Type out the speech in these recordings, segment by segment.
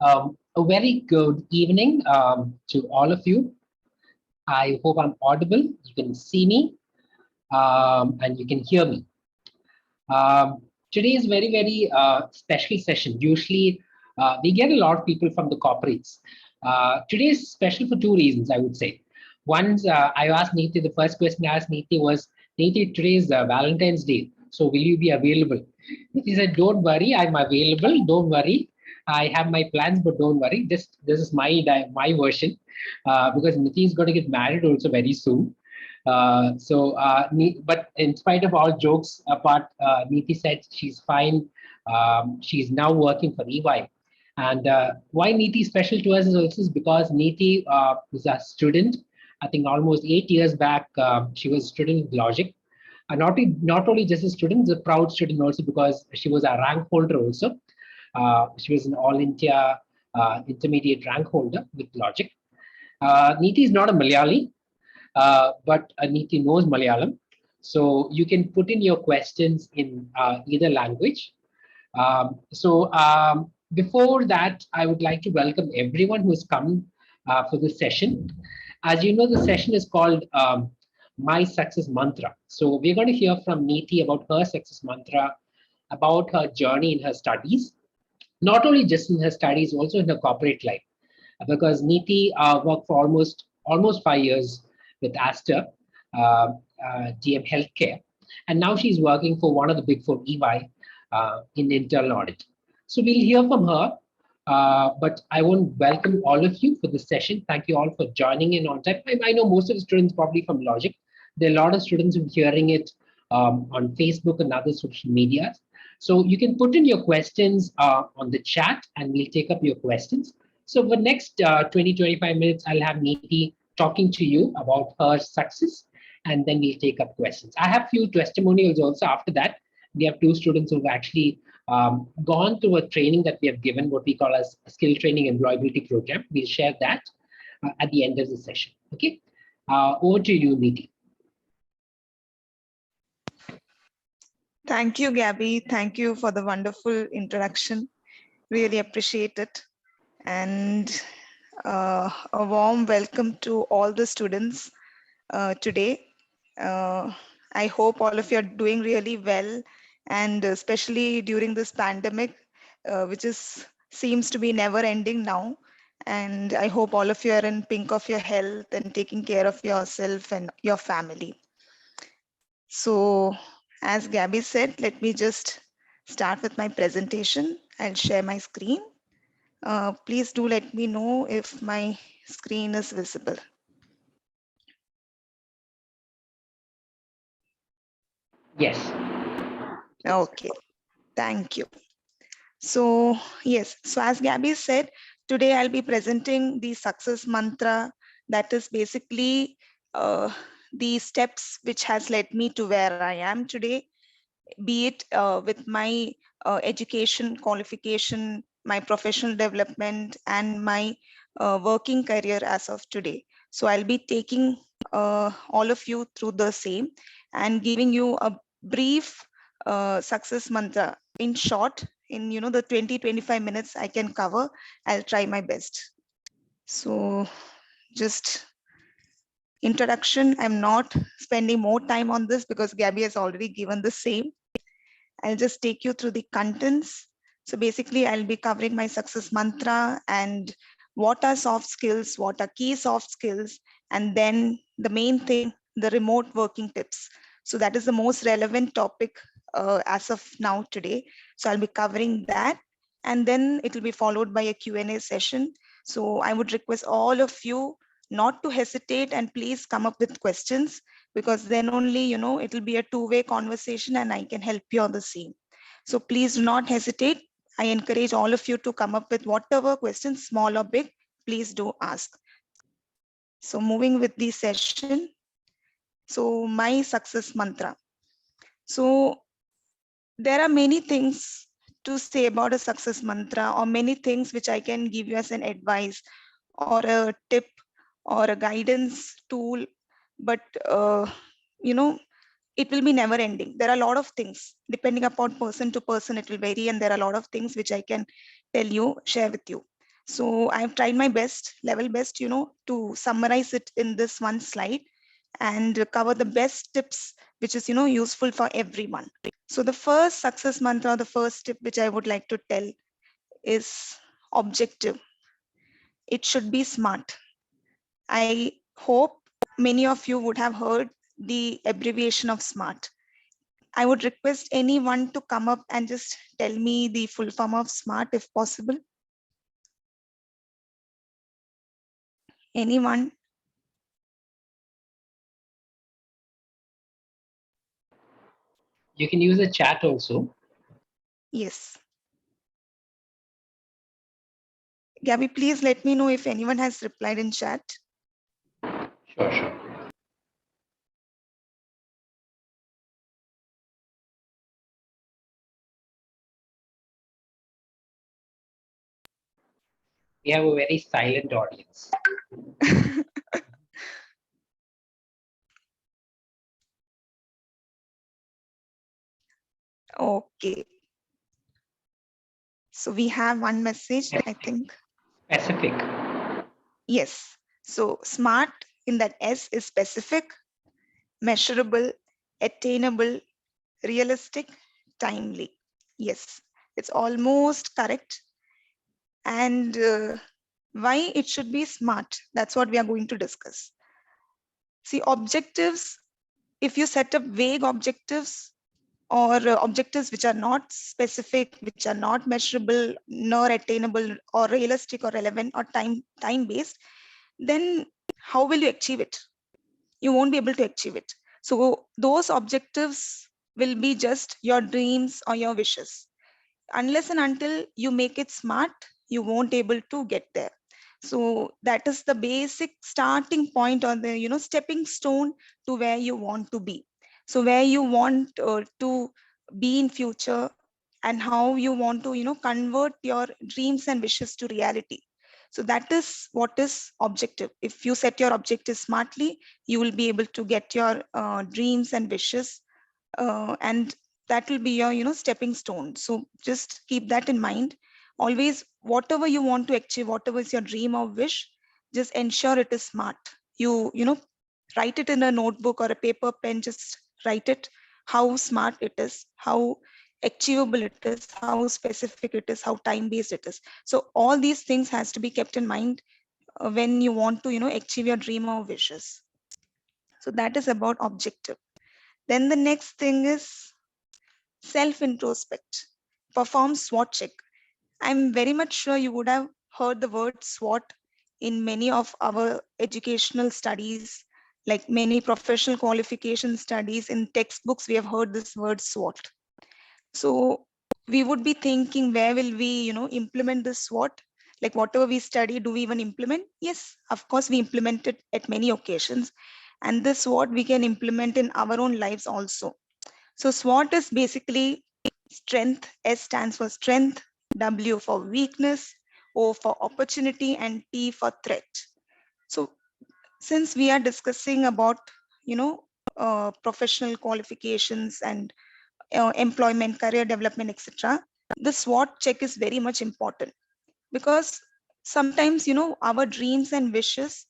A very good evening to all of you. I hope I'm audible. You can see me and you can hear me. Today is very special session. Usually we get a lot of people from the corporates. Today is special for two reasons, I would say. One, I asked Neeti, the first question I asked Neeti was, Neeti, today is Valentine's Day, so will you be available? He said, don't worry, I'm available, don't worry. I have my plans, but don't worry. This is my version because Niti is going to get married also very soon. But in spite of all jokes apart, Niti said she's fine. She's now working for EY. And why Niti is special to us is also because Niti is a student. I think almost 8 years back, she was a student with Logic. Not only just a student, a proud student also because she was a rank holder also. She was an All India intermediate rank holder with Logic. Niti is not a Malayali, but Niti knows Malayalam. So you can put in your questions in either language. Before that, I would like to welcome everyone who has come for this session. As you know, the session is called My Success Mantra. So we're going to hear from Neeti about her success mantra, about her journey in her studies, not only just in her studies, also in her corporate life. Because Neeti worked for almost 5 years with Aster, GM Healthcare, and now she's working for one of the big four, EY, in internal audit. So we'll hear from her, but I want to welcome all of you for this session. Thank you all for joining in on time. I know most of the students probably from Logic. There are a lot of students who are hearing it on Facebook and other social media. So you can put in your questions on the chat and we'll take up your questions. So for the next 20-25 minutes, I'll have Neeti talking to you about her success, and then we'll take up questions. I have few testimonials also after that. We have two students who've actually gone through a training that we have given, what we call as a skill training employability program. We'll share that at the end of the session. Okay, over to you, Neeti. Thank you, Gabby. Thank you for the wonderful introduction. Really appreciate it. And a warm welcome to all the students today. I hope all of you are doing really well, and especially during this pandemic, which seems to be never ending now. And I hope all of you are in pink of your health and taking care of yourself and your family. So as Gabby said, let me just start with my presentation. I'll share my screen. Please do let me know if my screen is visible. Yes. Okay, thank you. So yes, so as Gabby said, today I'll be presenting the success mantra, that is basically the steps which has led me to where I am today, be it with my education, qualification, my professional development, and my working career as of today. So I'll be taking all of you through the same and giving you a brief success mantra in short. In the 20-25 minutes I can cover, I'll try my best. So just introduction, I'm not spending more time on this because Gabby has already given the same. I'll just take you through the contents. So basically I'll be covering my success mantra and what are soft skills, what are key soft skills, and then the main thing, the remote working tips. So that is the most relevant topic as of now today. So I'll be covering that, and then it will be followed by a Q&A session. So I would request all of you not to hesitate and please come up with questions, because then only, it will be a two-way conversation and I can help you on the same. So please do not hesitate. I encourage all of you to come up with whatever questions, small or big, please do ask. So moving with the session. So my success mantra. So there are many things to say about a success mantra, or many things which I can give you as an advice or a tip or a guidance tool, but it will be never ending. There are a lot of things depending upon person to person, it will vary, and there are a lot of things which I can tell you, share with you. So I've tried my best, level best, to summarize it in this one slide and cover the best tips, which is, useful for everyone. So the first success mantra, the first tip which I would like to tell is objective. It should be SMART. I hope many of you would have heard the abbreviation of SMART. I would request anyone to come up and just tell me the full form of SMART if possible. Anyone? You can use the chat also. Yes. Gabby, please let me know if anyone has replied in chat. Sure, sure. We have a very silent audience. Okay. So we have one message, I think. Specific. Yes. So SMART in that S is specific, measurable, attainable, realistic, timely. Yes, it's almost correct. And why it should be SMART? That's what we are going to discuss. See, objectives, if you set up vague objectives or objectives which are not specific, which are not measurable, nor attainable, or realistic, or relevant, or time based, then how will you achieve it? You won't be able to achieve it. So those objectives will be just your dreams or your wishes. Unless and until you make it SMART, you won't able to get there. So that is the basic starting point, or the stepping stone to where you want to be. So where you want to be in future, and how you want to convert your dreams and wishes to reality. So that is what is objective. If you set your objective smartly, you will be able to get your dreams and wishes, and that will be your stepping stone. So just keep that in mind. Always, whatever you want to achieve, whatever is your dream or wish, just ensure it is SMART. You write it in a notebook or a paper pen. Just write it, how SMART it is, how achievable it is, how specific it is, how time based it is. So all these things has to be kept in mind when you want to achieve your dream or wishes. So that is about objective. Then the next thing is self-introspect, perform SWOT check. I'm very much sure you would have heard the word SWOT in many of our educational studies, like many professional qualification studies. In textbooks, we have heard this word SWOT. So we would be thinking, where will we, implement this SWOT? Like whatever we study, do we even implement? Yes, of course, we implement it at many occasions. And this SWOT we can implement in our own lives also. So SWOT is basically strength. S stands for strength, W for weakness, O for opportunity, and T for threat. So since we are discussing about, professional qualifications and employment, career development, etc., the SWOT check is very much important, because sometimes, our dreams and wishes,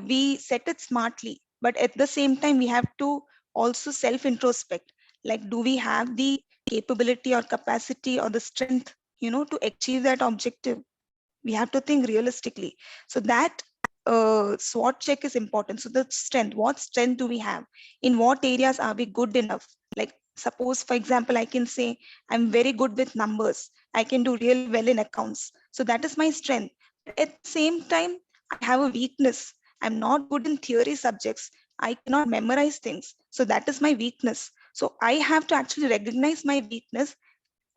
we set it smartly, but at the same time we have to also self introspect, like do we have the capability or capacity or the strength to achieve that objective. We have to think realistically. So that SWOT check is important. So the strength, what strength do we have? In what areas are we good enough? Like suppose, for example, I can say I'm very good with numbers. I can do real well in accounts. So that is my strength. But at the same time, I have a weakness. I'm not good in theory subjects. I cannot memorize things. So that is my weakness. So I have to actually recognize my weakness,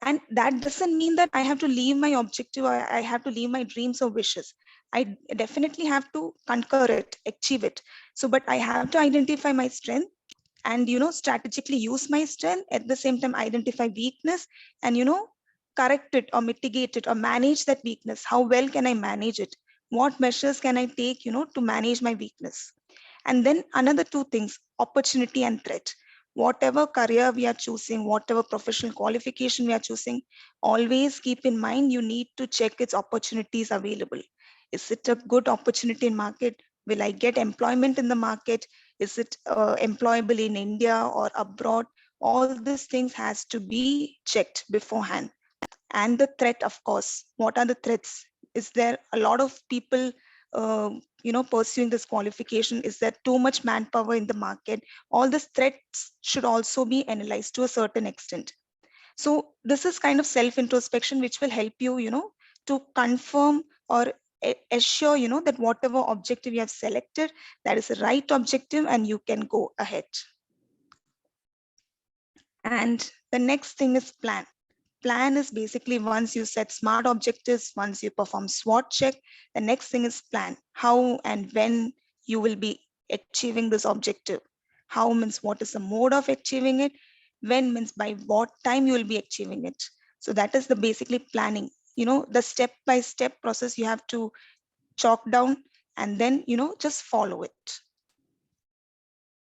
and that doesn't mean that I have to leave my objective, or I have to leave my dreams or wishes. I definitely have to conquer it, achieve it. So but I have to identify my strength, and strategically use my strength, at the same time identify weakness, and correct it or mitigate it or manage that weakness. How well can I manage it? What measures can I take to manage my weakness? And then another two things, opportunity and threat. whatever career we are choosing, whatever professional qualification we are choosing, always keep in mind you need to check its opportunities available. Is it a good opportunity in market? Will I get employment in the market? Is it employable in India or abroad? All these things has to be checked beforehand. And the threat, of course, what are the threats? Is there a lot of people pursuing this qualification? Is there too much manpower in the market? All these threats should also be analyzed to a certain extent. So this is kind of self introspection which will help you, to confirm or assure, that whatever objective you have selected, that is the right objective and you can go ahead. And the next thing is plan. Plan is basically once you set smart objectives, once you perform SWOT check, the next thing is plan. How and when you will be achieving this objective. How means what is the mode of achieving it? When means by what time you will be achieving it. So that is the basically planning. The step-by-step process you have to chalk down and then, just follow it.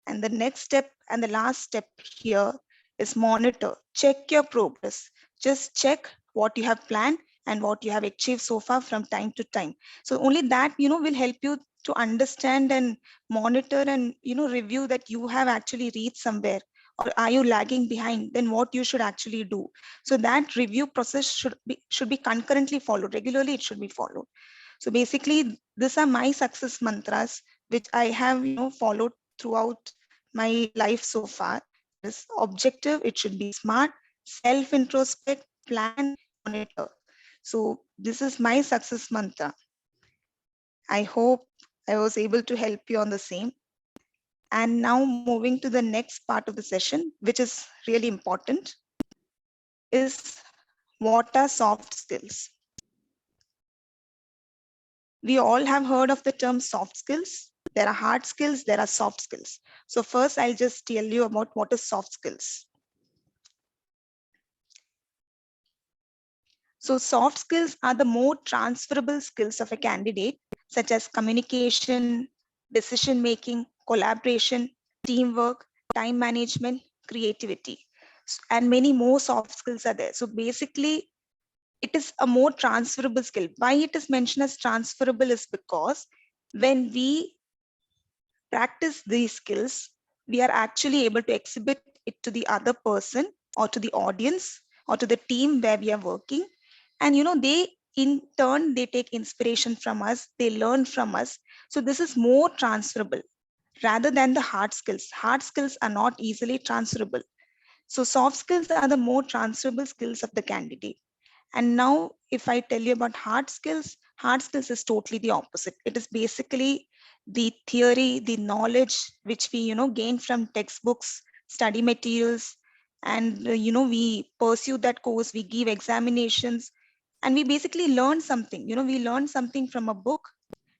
And the next step and the last step here is monitor. Check your progress. Just check what you have planned and what you have achieved so far from time to time. So only that, will help you to understand and monitor and, review that you have actually reached somewhere, or are you lagging behind, then what you should actually do. So that review process should be concurrently followed. Regularly it should be followed. So basically, these are my success mantras, which I have, followed throughout my life so far. That is objective, it should be smart, self-introspect, plan, monitor. So this is my success mantra. I hope I was able to help you on the same. And now moving to the next part of the session, which is really important, is what are soft skills? We all have heard of the term soft skills. There are hard skills, there are soft skills. So first, I'll just tell you about what is soft skills. So soft skills are the more transferable skills of a candidate, such as communication, decision making, collaboration, teamwork, time management, creativity, and many more soft skills are there. So basically, it is a more transferable skill. Why it is mentioned as transferable is because when we practice these skills, we are actually able to exhibit it to the other person or to the audience or to the team where we are working. And they in turn, they take inspiration from us, they learn from us. So this is more transferable rather than the hard skills. Hard skills are not easily transferable. So soft skills are the more transferable skills of the candidate. And now, if I tell you about hard skills is totally the opposite. It is basically the theory, the knowledge which we, gain from textbooks, study materials, and, we pursue that course, we give examinations, and we basically learn something. We learn something from a book,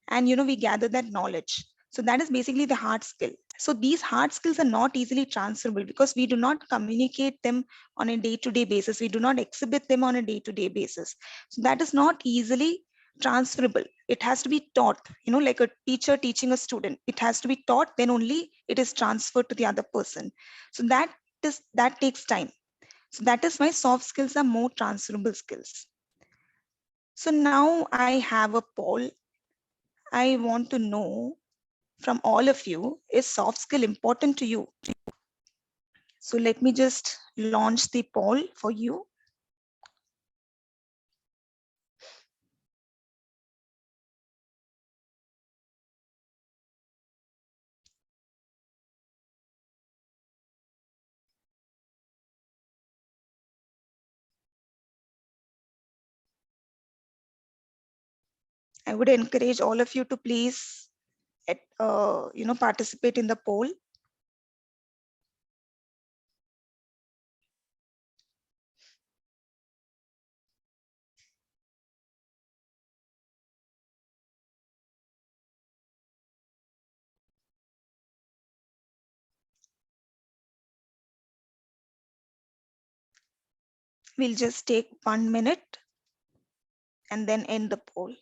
and, we gather that knowledge. So that is basically the hard skill. So these hard skills are not easily transferable because we do not communicate them on a day-to-day basis. We do not exhibit them on a day-to-day basis. So that is not easily transferable. It has to be taught, like a teacher teaching a student. It has to be taught, then only it is transferred to the other person. So that takes time. So that is why soft skills are more transferable skills. So now I have a poll. I want to know from all of you, is soft skill important to you? So let me just launch the poll for you. I would encourage all of you to please participate in the poll. We'll just take 1 minute and then end the poll.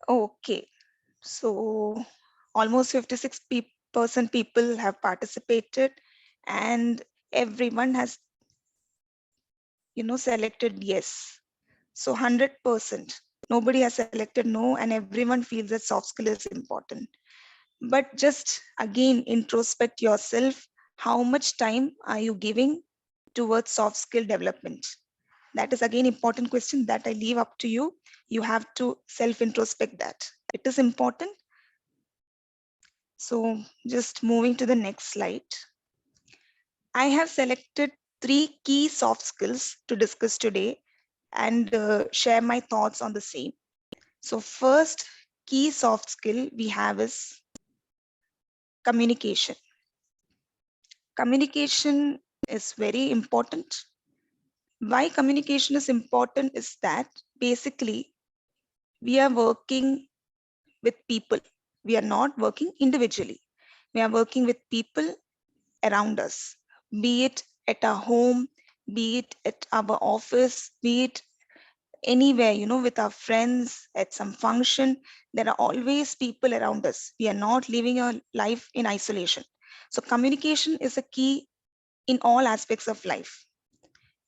Okay, so almost 56% people have participated, and everyone has, selected yes. So 100%. Nobody has selected no, and everyone feels that soft skill is important. But just again, introspect yourself. How much time are you giving towards soft skill development? That is again important question that I leave up to you. You have to self introspect that. It is important. So just moving to the next slide. I have selected three key soft skills to discuss today and share my thoughts on the same. So first key soft skill we have is communication. Communication is very important. Why communication is important is that basically we are working with people. We are not working individually. We are working with people around us, be it at our home, be it at our office, be it anywhere, with our friends at some function. There are always people around us. We are not living a life in isolation. So communication is a key in all aspects of life.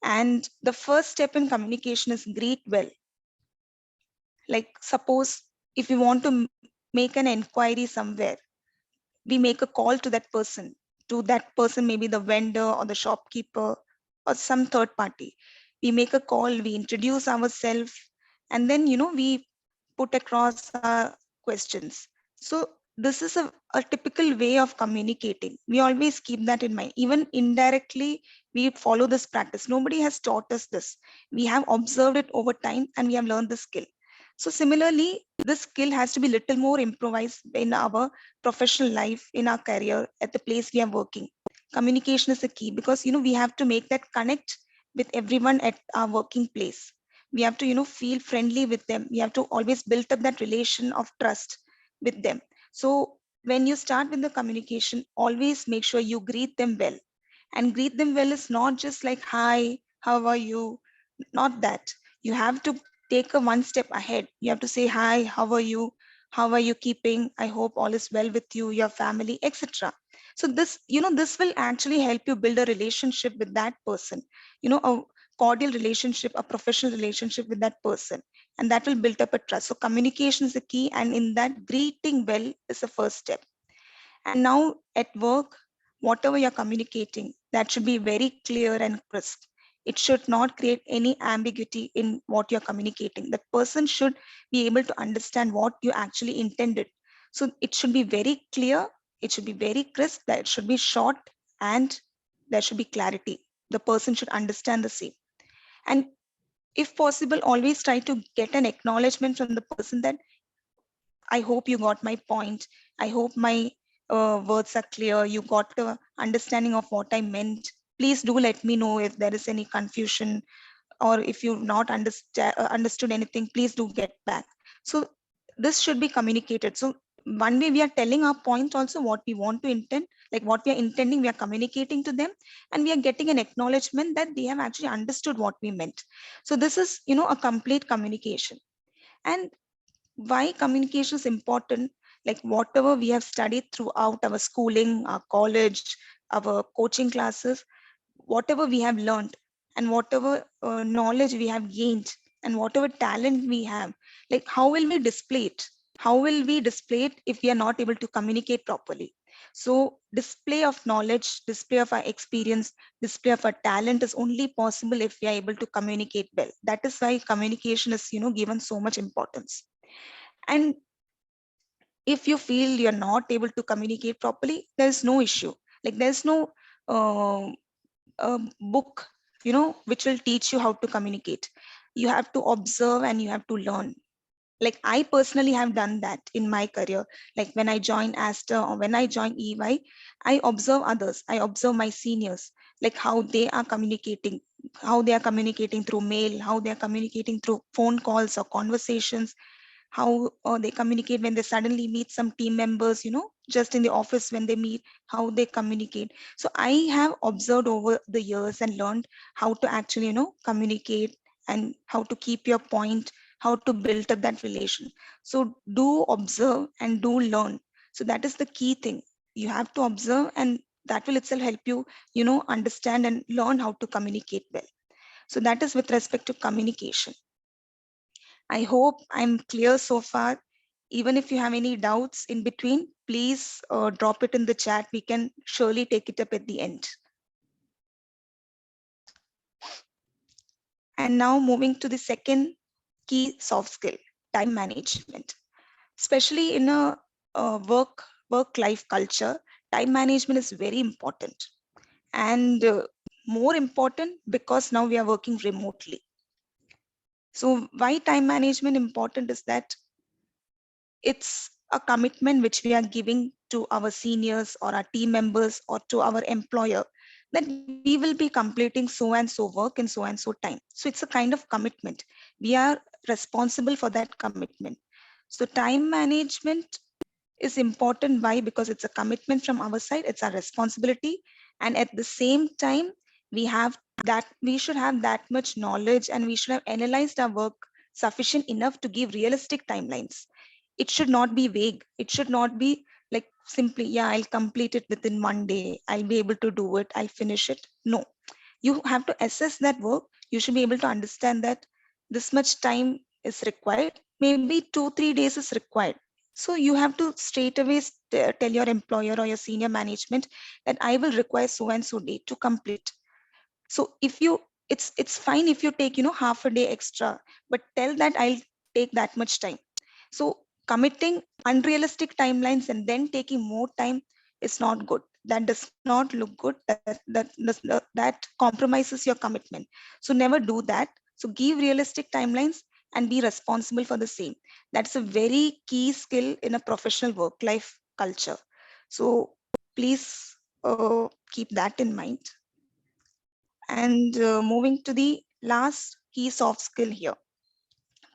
And the first step in communication is greet well. Like, suppose if we want to make an inquiry somewhere, we make a call to that person, maybe the vendor or the shopkeeper or some third party. We make a call, we introduce ourselves, and then, we put across our questions. So this is a typical way of communicating. We always keep that in mind. Even indirectly, we follow this practice. Nobody has taught us this. We have observed it over time and we have learned the skill. So similarly, this skill has to be little more improvised in our professional life, in our career, at the place we are working. Communication is the key because we have to make that connect with everyone at our working place. We have to feel friendly with them. We have to always build up that relation of trust with them. So when you start with the communication, always make sure you greet them well. And greet them well is not just like hi, how are you, not that. You have to take a one step ahead. You have to say hi, how are you, how are you keeping, I hope all is well with you, your family, etc. So this will actually help you build a relationship with that person, a cordial relationship, a professional relationship with that person, and that will build up a trust. So communication is the key, and in that, greeting well is the first step. And now at work, whatever you're communicating, that should be very clear and crisp. It should not create any ambiguity in what you're communicating. The person should be able to understand what you actually intended. So it should be very clear, it should be very crisp, that it should be short, and there should be clarity. The person should understand the same. And if possible, always try to get an acknowledgement from the person that I hope you got my point. I hope my words are clear. You got the understanding of what I meant. Please do let me know if there is any confusion, or if you've not understood anything, please do get back. So this should be communicated. So one way we are telling our point also, what we want to intend, like what we are intending, we are communicating to them, and we are getting an acknowledgement that they have actually understood what we meant. So this is, a complete communication. And why communication is important, like whatever we have studied throughout our schooling, our college, our coaching classes, whatever we have learned, and whatever knowledge we have gained, and whatever talent we have, like how will we display it? How will we display it if we are not able to communicate properly? So display of knowledge, display of our experience, display of our talent is only possible if we are able to communicate well. That is why communication is, given so much importance. And if you feel you're not able to communicate properly, there's no issue. Like there's no uh, book, which will teach you how to communicate. You have to observe and you have to learn. Like I personally have done that in my career. Like when I joined Astor or when I joined EY, I observe others. I observe my seniors, like how they are communicating, how they are communicating through mail, how they are communicating through phone calls or conversations, how they communicate when they suddenly meet some team members, just in the office when they meet, how they communicate. So I have observed over the years and learned how to actually, communicate, and how to keep your point, how to build up that relation. So do observe and do learn. So that is the key thing. You have to observe, and that will itself help you, understand and learn how to communicate well. So that is with respect to communication. I hope I'm clear so far. Even if you have any doubts in between, please drop it in the chat. We can surely take it up at the end. And now moving to the second key soft skill, time management. Especially in a work life culture, time management is very important. And more important because now we are working remotely. So why time management important is that it's a commitment which we are giving to our seniors or our team members or to our employer, that we will be completing so and so work in so and so time. So it's a kind of commitment. We are responsible for that commitment. So time management is important. Why? Because it's a commitment from our side, it's our responsibility. And at the same time, we should have that much knowledge, and we should have analyzed our work sufficient enough to give realistic timelines. It should not be vague. It should not be like simply, yeah, I'll complete it within 1 day, I'll be able to do it, I'll finish it. No, you have to assess that work. You should be able to understand that this much time is required, maybe 2-3 days is required. So you have to straight away tell your employer or your senior management that I will require so and so day to complete. So if you, it's fine if you take, half a day extra, but tell that I'll take that much time. So committing unrealistic timelines and then taking more time is not good. That does not look good. That compromises your commitment. So never do that. So give realistic timelines and be responsible for the same. That's a very key skill in a professional work life culture. So please keep that in mind. And moving to the last key soft skill here,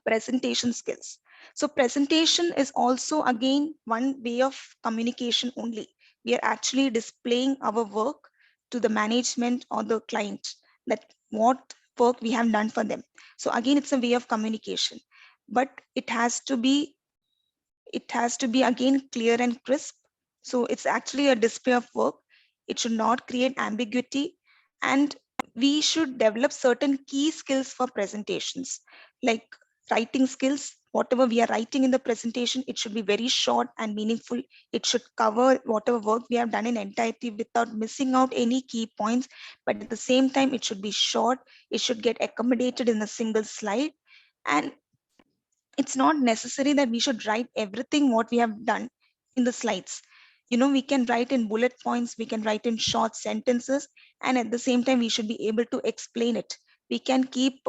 presentation skills. So presentation is also again one way of communication only. We are actually displaying our work to the management or the client, that what work we have done for them. So again, it's a way of communication, but it has to be again clear and crisp. So it's actually a display of work. It should not create ambiguity, and we should develop certain key skills for presentations, like writing skills. Whatever we are writing in the presentation, it should be very short and meaningful. It should cover whatever work we have done in entirety without missing out any key points. But at the same time, it should be short. It should get accommodated in a single slide. And it's not necessary that we should write everything what we have done in the slides. We can write in bullet points, we can write in short sentences, and at the same time we should be able to explain it. We can keep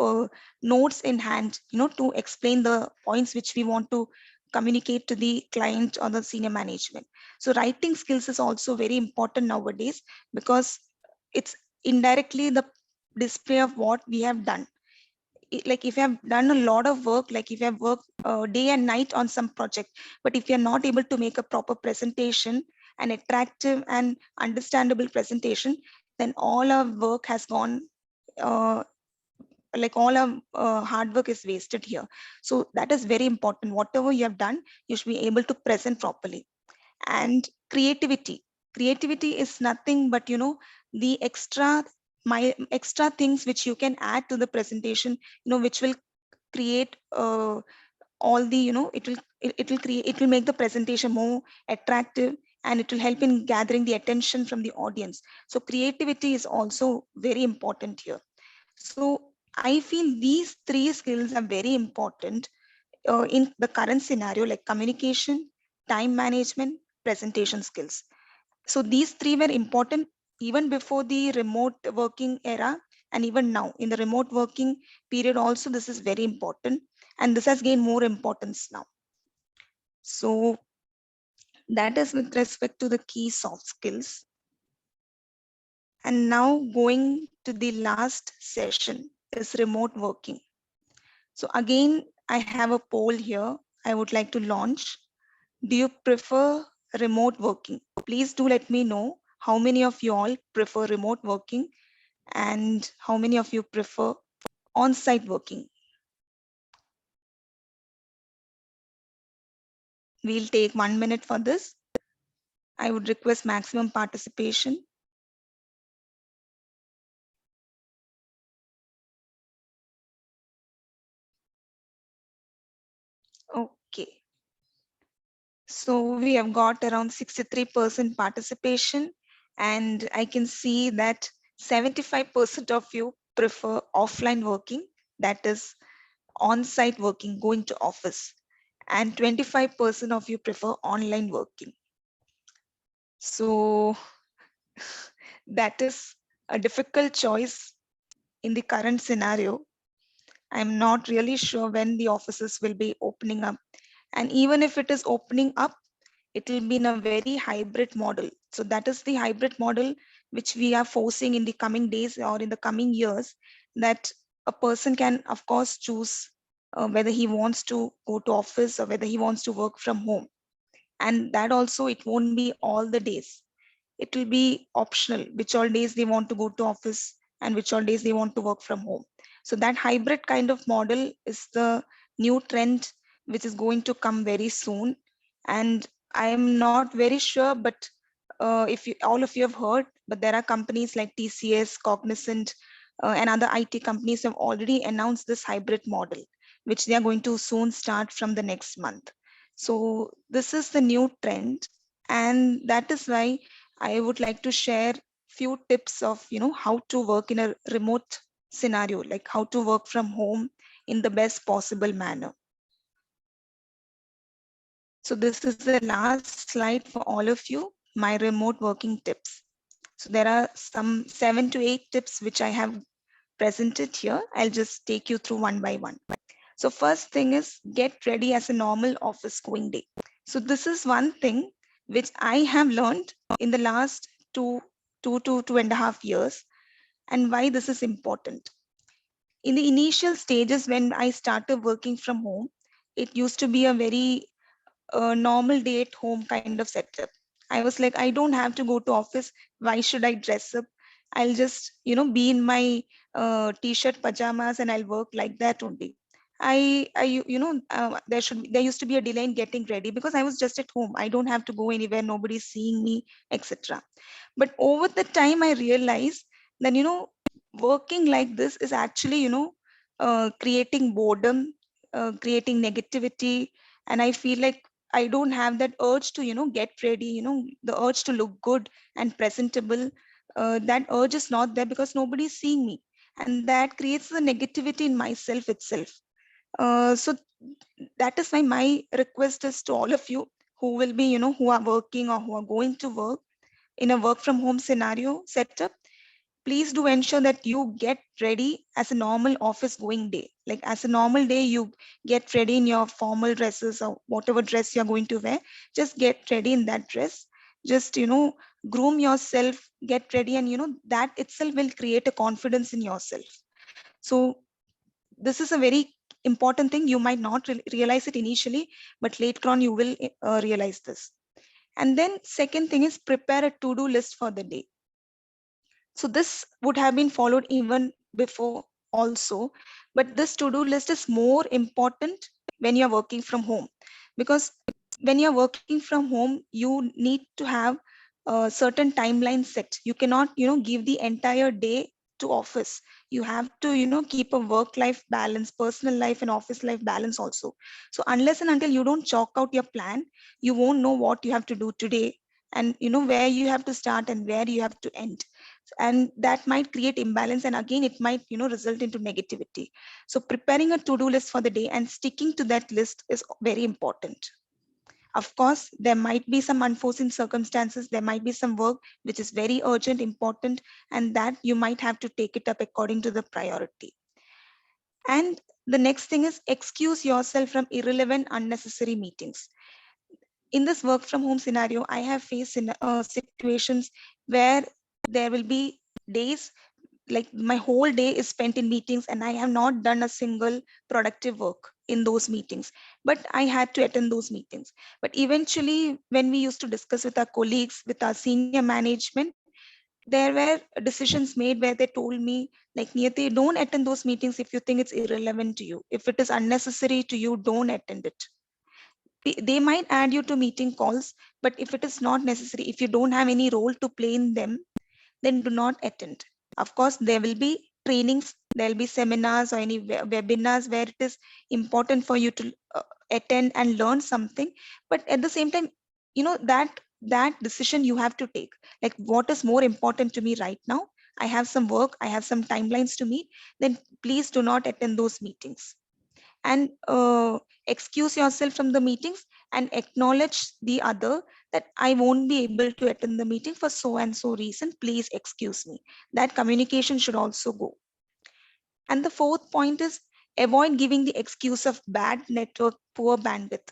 notes in hand, to explain the points which we want to communicate to the client or the senior management. So writing skills is also very important nowadays, because it's indirectly the display of what we have done. Like if you have done a lot of work, like if you have worked day and night on some project, but if you're not able to make a proper presentation, an attractive and understandable presentation, then all our work has gone, uh, like all our hard work is wasted here. So that is very important. Whatever you have done, you should be able to present properly. And creativity is nothing but, the extra things which you can add to the presentation, which will create all the, it will create, it will make the presentation more attractive, and it will help in gathering the attention from the audience. So creativity is also very important here. So I feel these three skills are very important in the current scenario, like communication, time management, presentation skills. So these three were important even before the remote working era, and even now in the remote working period also, this is very important, and this has gained more importance now. So that is with respect to the key soft skills. And now going to the last session is remote working. So again, I have a poll here I would like to launch. Do you prefer remote working? Please do let me know how many of you all prefer remote working and how many of you prefer on-site working. We'll take 1 minute for this. I would request maximum participation. Okay. So we have got around 63% participation, and I can see that 75% of you prefer offline working, that is on-site working, going to office, and 25% of you prefer online working. So that is a difficult choice in the current scenario. I'm not really sure when the offices will be opening up. And even if it is opening up, it will be in a very hybrid model. So that is the hybrid model which we are forcing in the coming days or in the coming years, that a person can, of course, choose whether he wants to go to office or whether he wants to work from home. And that also, it won't be all the days. It will be optional, which all days they want to go to office and which all days they want to work from home. So that hybrid kind of model is the new trend which is going to come very soon. And I am not very sure, but if you, all of you have heard, but there are companies like TCS, Cognizant, and other IT companies have already announced this hybrid model, which they are going to soon start from the next month. So this is the new trend, and that is why I would like to share few tips of, how to work in a remote scenario, like how to work from home in the best possible manner. So this is the last slide for all of you, my remote working tips. So there are some 7 to 8 tips which I have presented here. I'll just take you through one by one. So first thing is, get ready as a normal office going day. So this is one thing which I have learned in the last two to 2.5 years, and why this is important. In the initial stages when I started working from home, it used to be a very normal day at home kind of setup. I was like, I don't have to go to office. Why should I dress up? I'll just, be in my t-shirt pajamas and I'll work like that only. There used to be a delay in getting ready because I was just at home. I don't have to go anywhere. Nobody's seeing me, etc. But over the time, I realized that, working like this is actually, creating boredom, creating negativity. And I feel like I don't have that urge to, get ready, the urge to look good and presentable. That urge is not there because nobody's seeing me. And that creates the negativity in myself itself. So that is why my request is to all of you who will be, who are working or who are going to work in a work from home scenario setup. Please do ensure that you get ready as a normal office going day. Like as a normal day, you get ready in your formal dresses or whatever dress you're going to wear. Just get ready in that dress. Just, groom yourself, get ready, and that itself will create a confidence in yourself. So this is a very important thing. You might not realize it initially, but later on you will realize this. And then second thing is, prepare a to-do list for the day. So this would have been followed even before also, but this to-do list is more important when you're working from home, because when you're working from home, you need to have a certain timeline set. You cannot, give the entire day to office. You have to, keep a work-life balance, personal life and office life balance also. So unless and until you don't chalk out your plan, you won't know what you have to do today, and where you have to start and where you have to end. And that might create imbalance, and again it might result into negativity. So preparing a to-do list for the day and sticking to that list is very important. Of course, there might be some unforeseen circumstances, there might be some work which is very urgent, important, and that you might have to take it up according to the priority. And the next thing is, excuse yourself from irrelevant unnecessary meetings. In this work from home scenario, I have faced in situations where there will be days, like my whole day is spent in meetings and I have not done a single productive work in those meetings, but I had to attend those meetings. But eventually, when we used to discuss with our colleagues, with our senior management, there were decisions made where they told me, like, Niyati, don't attend those meetings if you think it's irrelevant to you. If it is unnecessary to you, don't attend it. they might add you to meeting calls, but if it is not necessary, if you don't have any role to play in them, then do not attend. Of course, there will be trainings, there will be seminars or any webinars where it is important for you to attend and learn something. But at the same time, that decision you have to take. Like, what is more important to me right now? I have some work, I have some timelines to meet. Then please do not attend those meetings, and excuse yourself from the meetings, and acknowledge the other that I won't be able to attend the meeting for so and so reason. Please excuse me. That communication should also go. And the fourth point is, avoid giving the excuse of bad network, poor bandwidth.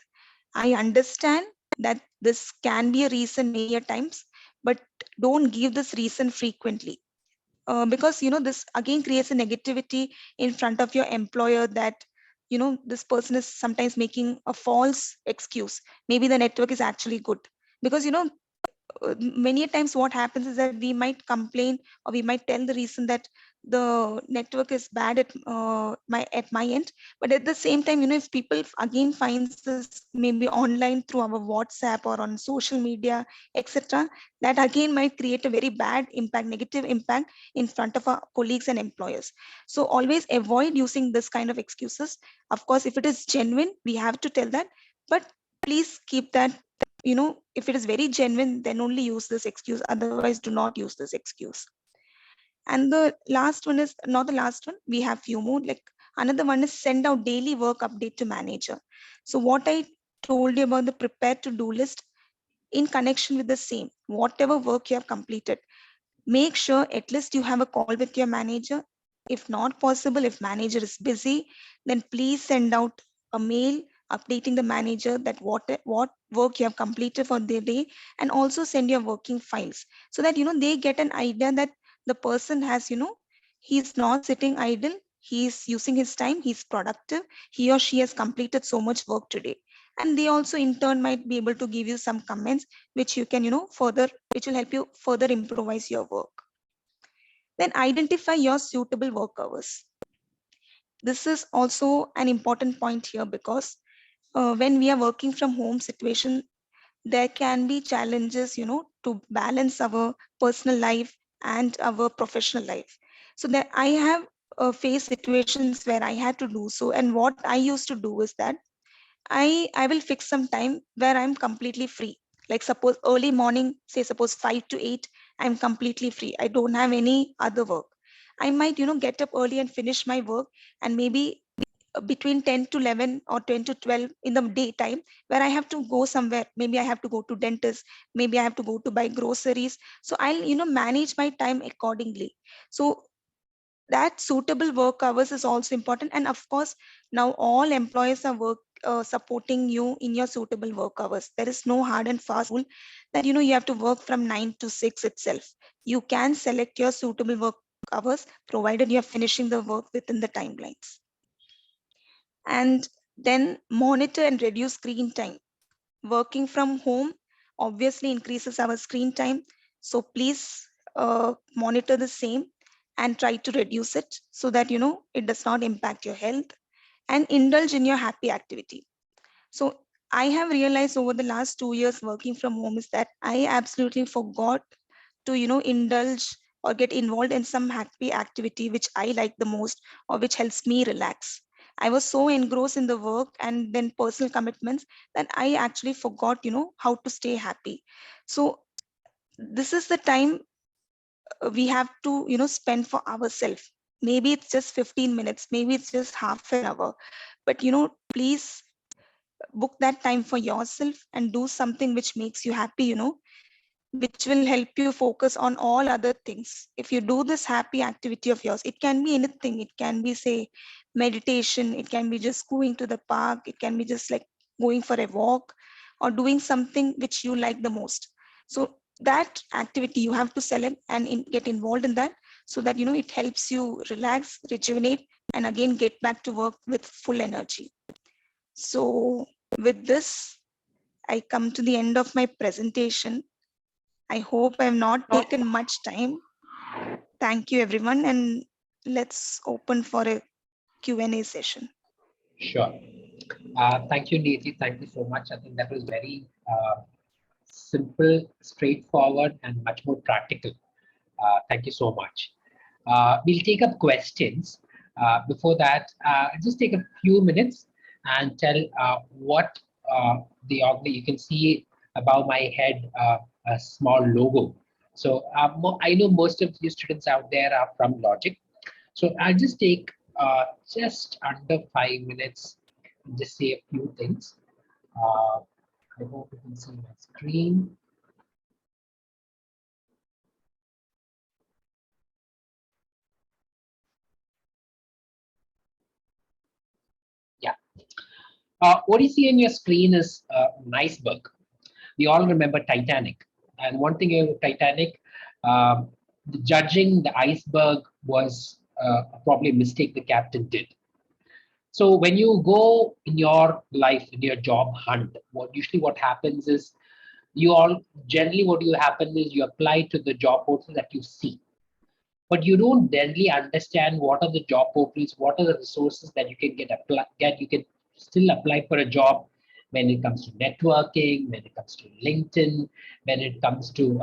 I understand that this can be a reason many a times, but don't give this reason frequently. Because this again creates a negativity in front of your employer, that this person is sometimes making a false excuse. Maybe the network is actually good. Because many a times what happens is that we might complain, or we might tell the reason that the network is bad at my end. But at the same time, if people again finds this maybe online through our WhatsApp or on social media, etc., that again might create a very bad impact, negative impact in front of our colleagues and employers. So always avoid using this kind of excuses. Of course, if it is genuine, we have to tell that, but please keep that, if it is very genuine, then only use this excuse. Otherwise, do not use this excuse. And the last one is not the last one. We have few more. Like, another one is send out daily work update to manager. So what I told you about the prepared to do list, in connection with the same, whatever work you have completed, make sure at least you have a call with your manager. If not possible, if manager is busy, then please send out a mail updating the manager that what work you have completed for the day, and also send your working files, so that they get an idea that the person has, he's not sitting idle, he's using his time, he's productive, he or she has completed so much work today. And they also in turn might be able to give you some comments, which you can, further, which will help you further improvise your work. Then identify your suitable work hours. This is also an important point here, because when we are working from home situation, there can be challenges, to balance our personal life and our professional life. So that I have faced situations where I had to do so. And what I used to do is that I will fix some time where I'm completely free. Like, suppose early morning, say suppose 5 to 8, I'm completely free. I don't have any other work. I might, get up early and finish my work, and maybe between 10 to 11 or 10 to 12 in the daytime, where I have to go somewhere. Maybe I have to go to dentist, maybe I have to go to buy groceries. So I'll, manage my time accordingly. So that suitable work hours is also important. And of course, now all employers are supporting you in your suitable work hours. There is no hard and fast rule that you have to work from 9 to 6 itself. You can select your suitable work hours, provided you're finishing the work within the timelines. And then monitor and reduce screen time. Working from home obviously increases our screen time, so please monitor the same and try to reduce it, so that it does not impact your health. And indulge in your happy activity. So I have realized over the last 2 years working from home is that I absolutely forgot to indulge or get involved in some happy activity which I like the most, or which helps me relax. I was so engrossed in the work and then personal commitments that I actually forgot how to stay happy. So this is the time we have to spend for ourselves. Maybe it's just 15 minutes, maybe it's just half an hour, but please book that time for yourself and do something which makes you happy, which will help you focus on all other things. If you do this happy activity of yours, it can be anything. It can be, say, meditation, it can be just going to the park, it can be just like going for a walk, or doing something which you like the most. So that activity you have to select and get involved in that, so that it helps you relax, rejuvenate, and again get back to work with full energy. So with this, I come to the end of my presentation. I hope I have not taken much time. Thank you, everyone, and let's open for a Q&A session. Sure. Thank you, Neeti. Thank you so much. I think that was very simple, straightforward, and much more practical. Thank you so much. We'll take up questions. Before that, just take a few minutes and tell what you can see above my head a small logo. So I know most of you students out there are from Logic. So I'll just take just under 5 minutes and just say a few things. Uh, I hope you can see my screen. Yeah. What you see on your screen is an iceberg. We all remember Titanic. And one thing about Titanic, judging the iceberg was probably a mistake the captain did. So when you go in your life, in your job hunt, what happens is generally what will happen is you apply to the job portal that you see, but you don't generally understand what are the job portals, what are the resources that you can you can still apply for a job when it comes to networking, when it comes to LinkedIn, when it comes to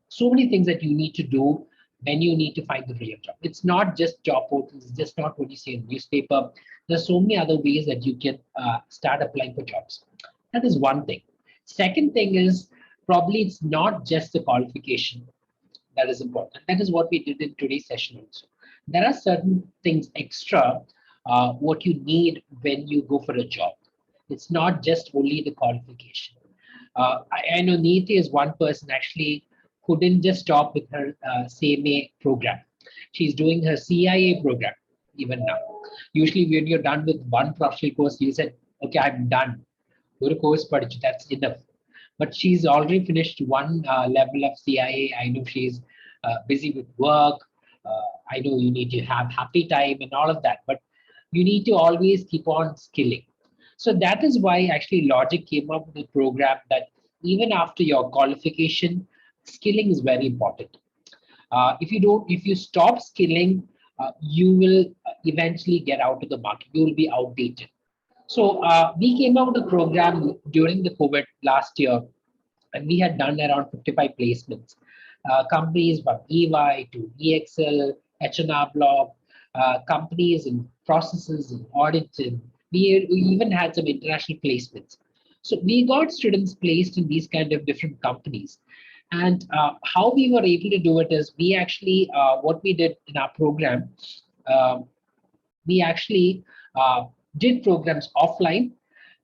so many things that you need to do when you need to find the real job. It's not just job portals, it's just not what you see in newspaper. There's so many other ways that you can start applying for jobs. That is one thing. Second thing is probably it's not just the qualification that is important. That is what we did in today's session also. There are certain things extra what you need when you go for a job. It's not just only the qualification. I know Neeti is one person actually who didn't just stop with her CMA program. She's doing her CIA program even now. Usually when you're done with one professional course, you said, okay, I'm done. One course, that's enough. But she's already finished one level of CIA. I know she's busy with work. I know you need to have happy time and all of that, but you need to always keep on skilling. So that is why actually Logic came up with a program that even after your qualification, skilling is very important. If you stop skilling, you will eventually get out of the market. You will be outdated. So we came out with a program during the COVID last year, and we had done around 55 placements. Companies from EY to EXL, H&R Block, companies in processes and auditing. We even had some international placements. So we got students placed in these kind of different companies. And how we were able to do it is we actually, what we did in our program, uh, we actually did programs offline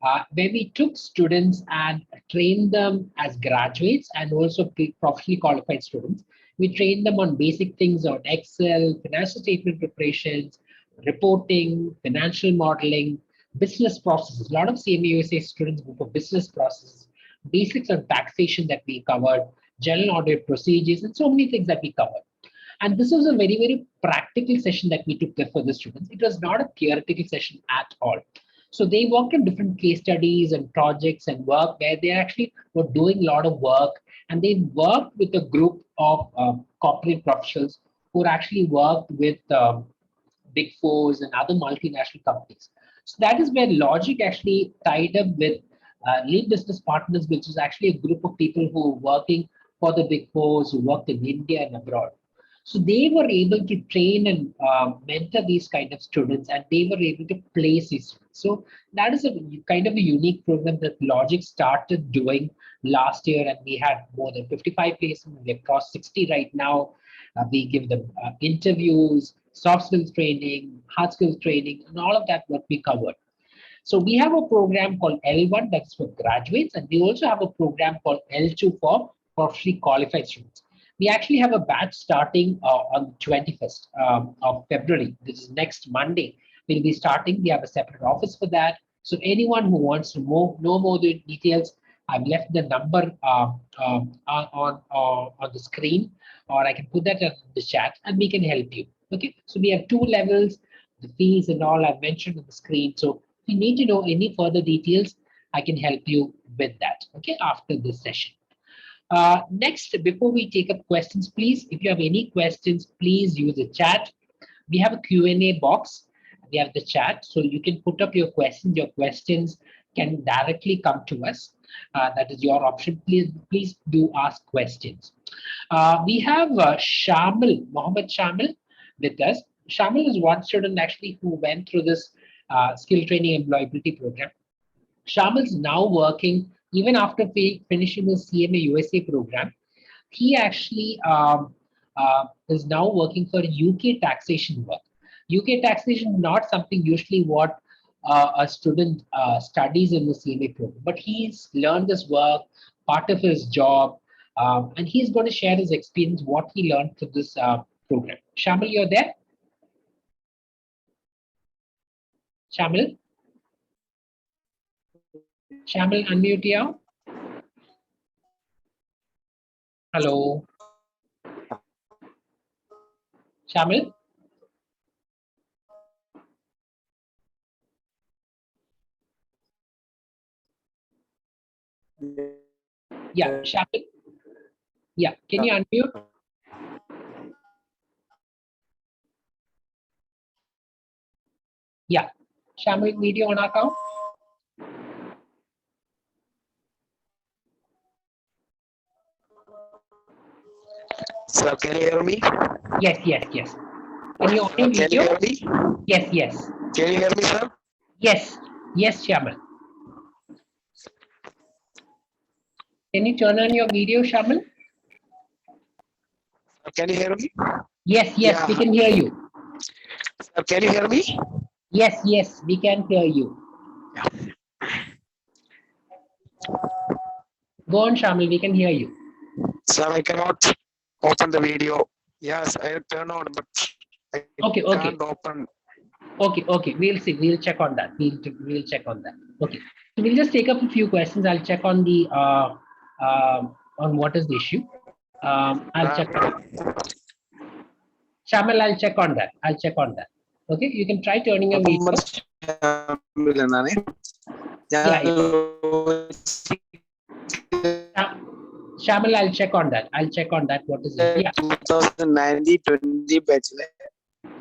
where we took students and trained them as graduates and also professionally qualified students. We trained them on basic things on Excel, financial statement preparations, reporting, financial modeling, business processes. A lot of CMA USA students go for business processes, basics on taxation that we covered, general audit procedures, and so many things that we covered. And this was a very, very practical session that we took there for the students. It was not a theoretical session at all. So they worked on different case studies and projects and work where they actually were doing a lot of work, and they worked with a group of corporate professionals who actually worked with Big Fours and other multinational companies. So that is where Logic actually tied up with Lead Business Partners, which is actually a group of people who are working for the Big Fours, who worked in India and abroad. So they were able to train and mentor these kind of students, and they were able to place these students. So that is a kind of a unique program that Logic started doing last year, and we had more than 55 placements. We've crossed 60 right now. We give them interviews, soft skills training, hard skills training, and all of that what we covered. So we have a program called L1 that's for graduates, and we also have a program called L2 for professionally qualified students. We actually have a batch starting on the 21st of February. This is next Monday. We'll be starting. We have a separate office for that. So anyone who wants to know more details, I've left the number on the screen, or I can put that in the chat and we can help you. Okay, so we have two levels, the fees and all I've mentioned on the screen. So if you need to know any further details, I can help you with that, okay, after this session. Next, before we take up questions, please, if you have any questions, please use the chat. We have a Q&A box, We have the chat, so you can put up your questions. Your questions can directly come to us. That is your option. Please do ask questions. We have Shamil, Mohammed Shamil with us. Shamil is one student actually who went through this skill training employability program. Shamil is now working, even after finishing his CMA USA program. He actually is now working for UK taxation work. UK taxation is not something usually what a student studies in the CMA program, but he's learned this work, part of his job, and he's going to share his experience, what he learned through this program. Shamil, you're there? Shamil? Shamil, unmute you. Hello. Shamil? Yeah, Shamil. Yeah, can you unmute? Yeah, Shamil, video on account. Sir, can you hear me? Yes, yes, yes. Can you Sir, open can you video? hear me? Yes, yes. Can you hear me, sir? Yes, yes, Shamil. Can you turn on your video, Shamil? Sir, can you hear me? Yes, yes, Yeah. we can hear you. Sir, can you hear me? Yes, yes, we can hear you. Go on, Shamil, we can hear you. Sir, I cannot open the video. Yes, I turn on, but I Okay. can't open. Okay, we'll see. We'll check on that. We'll check on that. Okay. So we'll just take up a few questions. I'll check on the on what is the issue. I'll check on that. Shamil, I'll check on that. Okay, you can try turning your video. Yeah. Shamil, I'll check on that. What is it? Yeah. 2019-20 batch.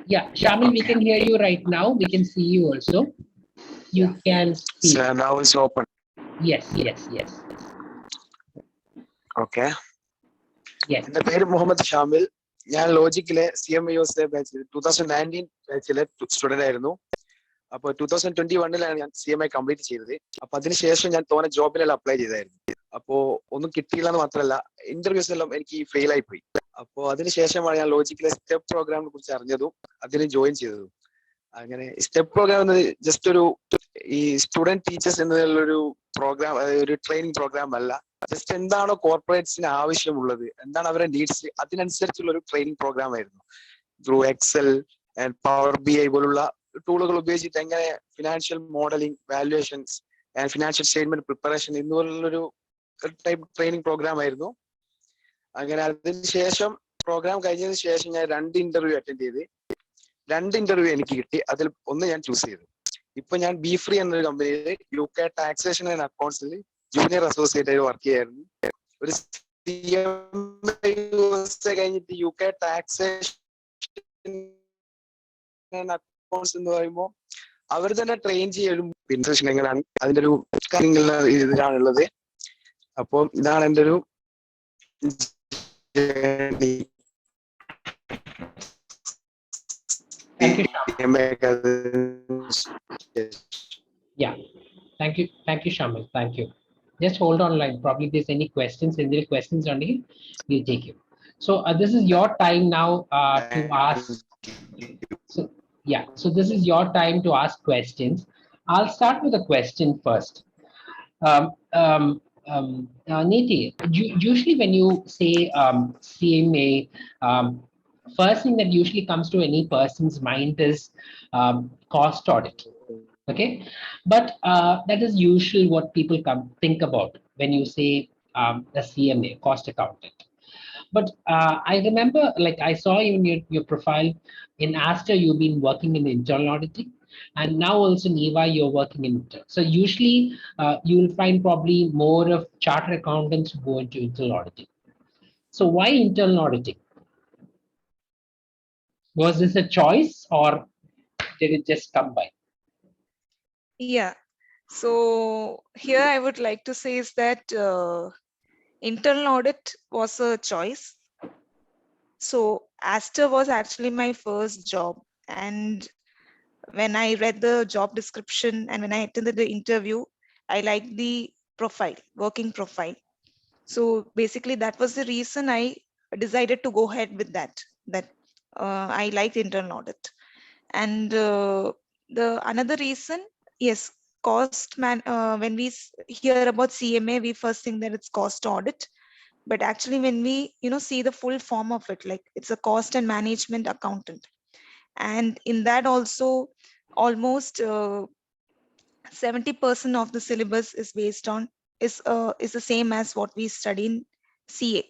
Yeah, Shamil, we can hear you right now. We can see you also. You can see. Sir, now it's open. Yes. Okay. Yes. എന്റെ പേര് മുഹമ്മദ് ഷാമിൽ. ഞാൻ ലോജിക്കിലെ CMA USA ബാച്ചിൽ 2019 ബാച്ചിലെ student ആയിരുന്നു. അപ്പൊ 2021 ഞാൻ CMA complete ചെയ്തത്. അപ്പൊ അതിനുശേഷം ഞാൻ തോന്നെ ജോബിലെല്ലാം അപ്ലൈ ചെയ്തായിരുന്നു. അപ്പോ ഒന്നും കിട്ടിയില്ല എന്ന് മാത്രമല്ല, ഇന്റർവ്യൂസ് എല്ലാം എനിക്ക് ഫെയിൽ ആയി പോയി. അപ്പോ അതിനുശേഷമാണ് ഞാൻ ലോജിക്കിലെ സ്റ്റെപ്പ് പ്രോഗ്രാമിനെ കുറിച്ച് അറിഞ്ഞതും അതിന് ജോയിൻ ചെയ്തതും. അങ്ങനെ സ്റ്റെപ്പ് പ്രോഗ്രാം എന്നത് ജസ്റ്റ് ഒരു ഈ സ്റ്റുഡന്റ് ടീച്ചേഴ്സ് എന്നതിലുള്ളൊരു പ്രോഗ്രാം, ഒരു ട്രെയിനിങ് പ്രോഗ്രാം അല്ല. ജസ്റ്റ് എന്താണോ കോർപ്പറേറ്റ്സിന് ആവശ്യമുള്ളത്, എന്താണ് അവരുടെ നീഡ്സ്, അതിനനുസരിച്ചുള്ള ഒരു ട്രെയിനിങ് പ്രോഗ്രാം ആയിരുന്നു. Through Excel and power BI പോലുള്ള ടൂളുകൾ ഉപയോഗിച്ചിട്ട് എങ്ങനെ financial modelling, valuations and financial statement preparation എന്നുള്ളൊരു ടൈപ്പ് ട്രെയിനിങ് പ്രോഗ്രാം ആയിരുന്നു. അങ്ങനെ അതിനുശേഷം പ്രോഗ്രാം കഴിഞ്ഞതിന് ശേഷം ഞാൻ 2 ഇന്റർവ്യൂ അറ്റൻഡ് ചെയ്ത്. 2 ഇന്റർവ്യൂ എനിക്ക് കിട്ടി. അതിൽ ഒന്ന് ഞാൻ ചൂസ് ചെയ്തു. ഇപ്പൊ ഞാൻ ബി-ഫ്രീ എന്നൊരു കമ്പനിയിൽ UK ടാക്സേഷൻ ആൻഡ് അക്കൗണ്ട്സിൽ ജൂനിയർ അസോസിയേറ്റ് ആയി വർക്ക് ചെയ്യായിരുന്നു. ഒരു CMA USA കഴിഞ്ഞിട്ട് UK ടാക്സേഷൻ അക്കൗണ്ട്സ് എന്ന് പറയുമ്പോൾ അവർ തന്നെ ട്രെയിൻ ചെയ്യും ഇൻട്രഷൻ എങ്ങനെയാണ്, അതിന്റെ ഒരു കാര്യങ്ങളുള്ള ഇതിലാണുള്ളത്. അപ്പൊ ഇതാണ് എൻ്റെ ഒരു Thank you, yeah. Thank you, Shamil. Thank you. Just hold on line. Probably if there's any questions, if there are questions on it, we'll take you. So this is your time now to ask. So this is your time to ask questions. I'll start with a question first. Neeyati, usually when you say CMA, first thing that usually comes to any person's mind is cost audit. Okay, but that is usually what people think about when you say the CMA, cost accountant. But I remember, like I saw in your profile in Aster, you've been working in internal auditing, and now also in EY, you're working in internal. So usually you'll find probably more of chartered accountants who go into internal auditing. So why internal auditing? Was this a choice, or did it just come by? Yeah. So here I would like to say is that internal audit was a choice. So Aster was actually my first job. And when I read the job description and when I attended the interview, I liked the profile, working profile. So basically that was the reason I decided to go ahead with that I liked internal audit. And the another reason, yes, when we hear about CMA, we first think that it's cost audit. But actually, when we see the full form of it, like it's a cost and management accountant, and in that also almost 70% of the syllabus is based on is the same as what we study in CA.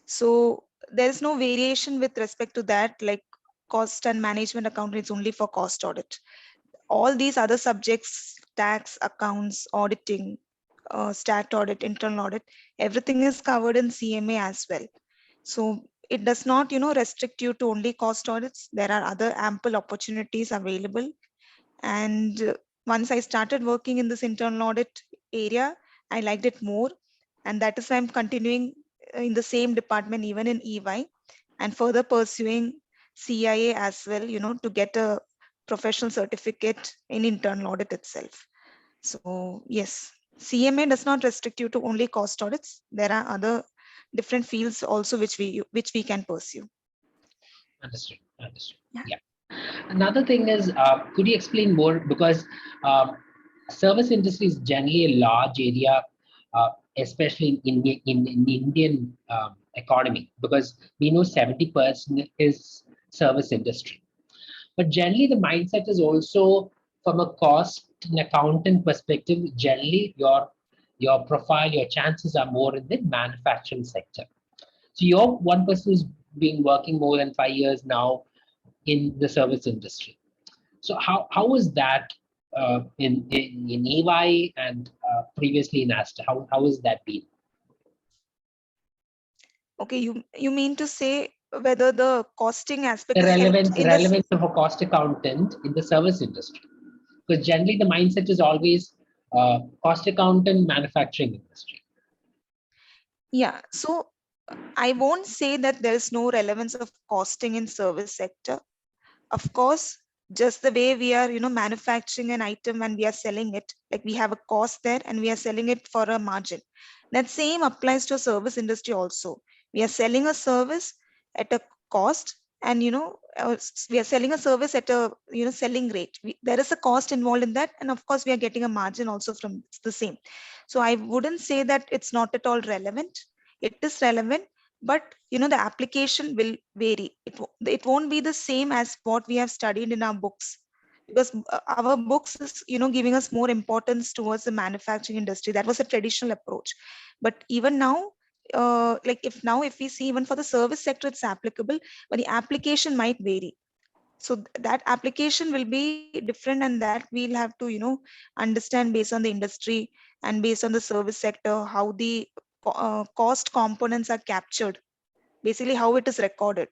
So there is no variation with respect to that, like cost and management accounting is only for cost audit. All these other subjects, tax, accounts, auditing, stat audit, internal audit, everything is covered in CMA as well. So it does not, restrict you to only cost audits. There are other ample opportunities available. And once I started working in this internal audit area, I liked it more. And that is why I'm continuing in the same department, even in EY, and further pursuing CIA as well, to get a professional certificate in internal audit itself. So yes, CMA does not restrict you to only cost audits. There are other different fields also which we can pursue. Understood. Understood. Yeah. Yeah. Another thing is, could you explain more? Because service industry is generally a large area, especially in the Indian economy, because we know 70% is service industry. But generally, the mindset is also from a cost and accountant perspective. Generally, your profile, your chances are more in the manufacturing sector. So you're one person who's been working more than 5 years now in the service industry. So how was that in EY and previously in Asta? How has that been? Okay, you mean to say whether the costing aspect The is helped in this? relevance of a cost accountant in the service industry, because generally the mindset is always cost accountant, manufacturing industry. Yeah, so I won't say that there is no relevance of costing in service sector. Of course, just the way we are, manufacturing an item and we are selling it, like we have a cost there and we are selling it for a margin. That same applies to a service industry also. We are selling a service at a cost, and we are selling a service at a selling rate. There is a cost involved in that, and of course we are getting a margin also from the same. So I wouldn't say that it's not at all relevant. It is relevant, but the application will vary. It won't be the same as what we have studied in our books, because our books is giving us more importance towards the manufacturing industry. That was a traditional approach. But even now, like if we see, even for the service sector it's applicable, but the application might vary. So that application will be different, and that we'll have to understand based on the industry and based on the service sector, how the cost components are captured, basically how it is recorded,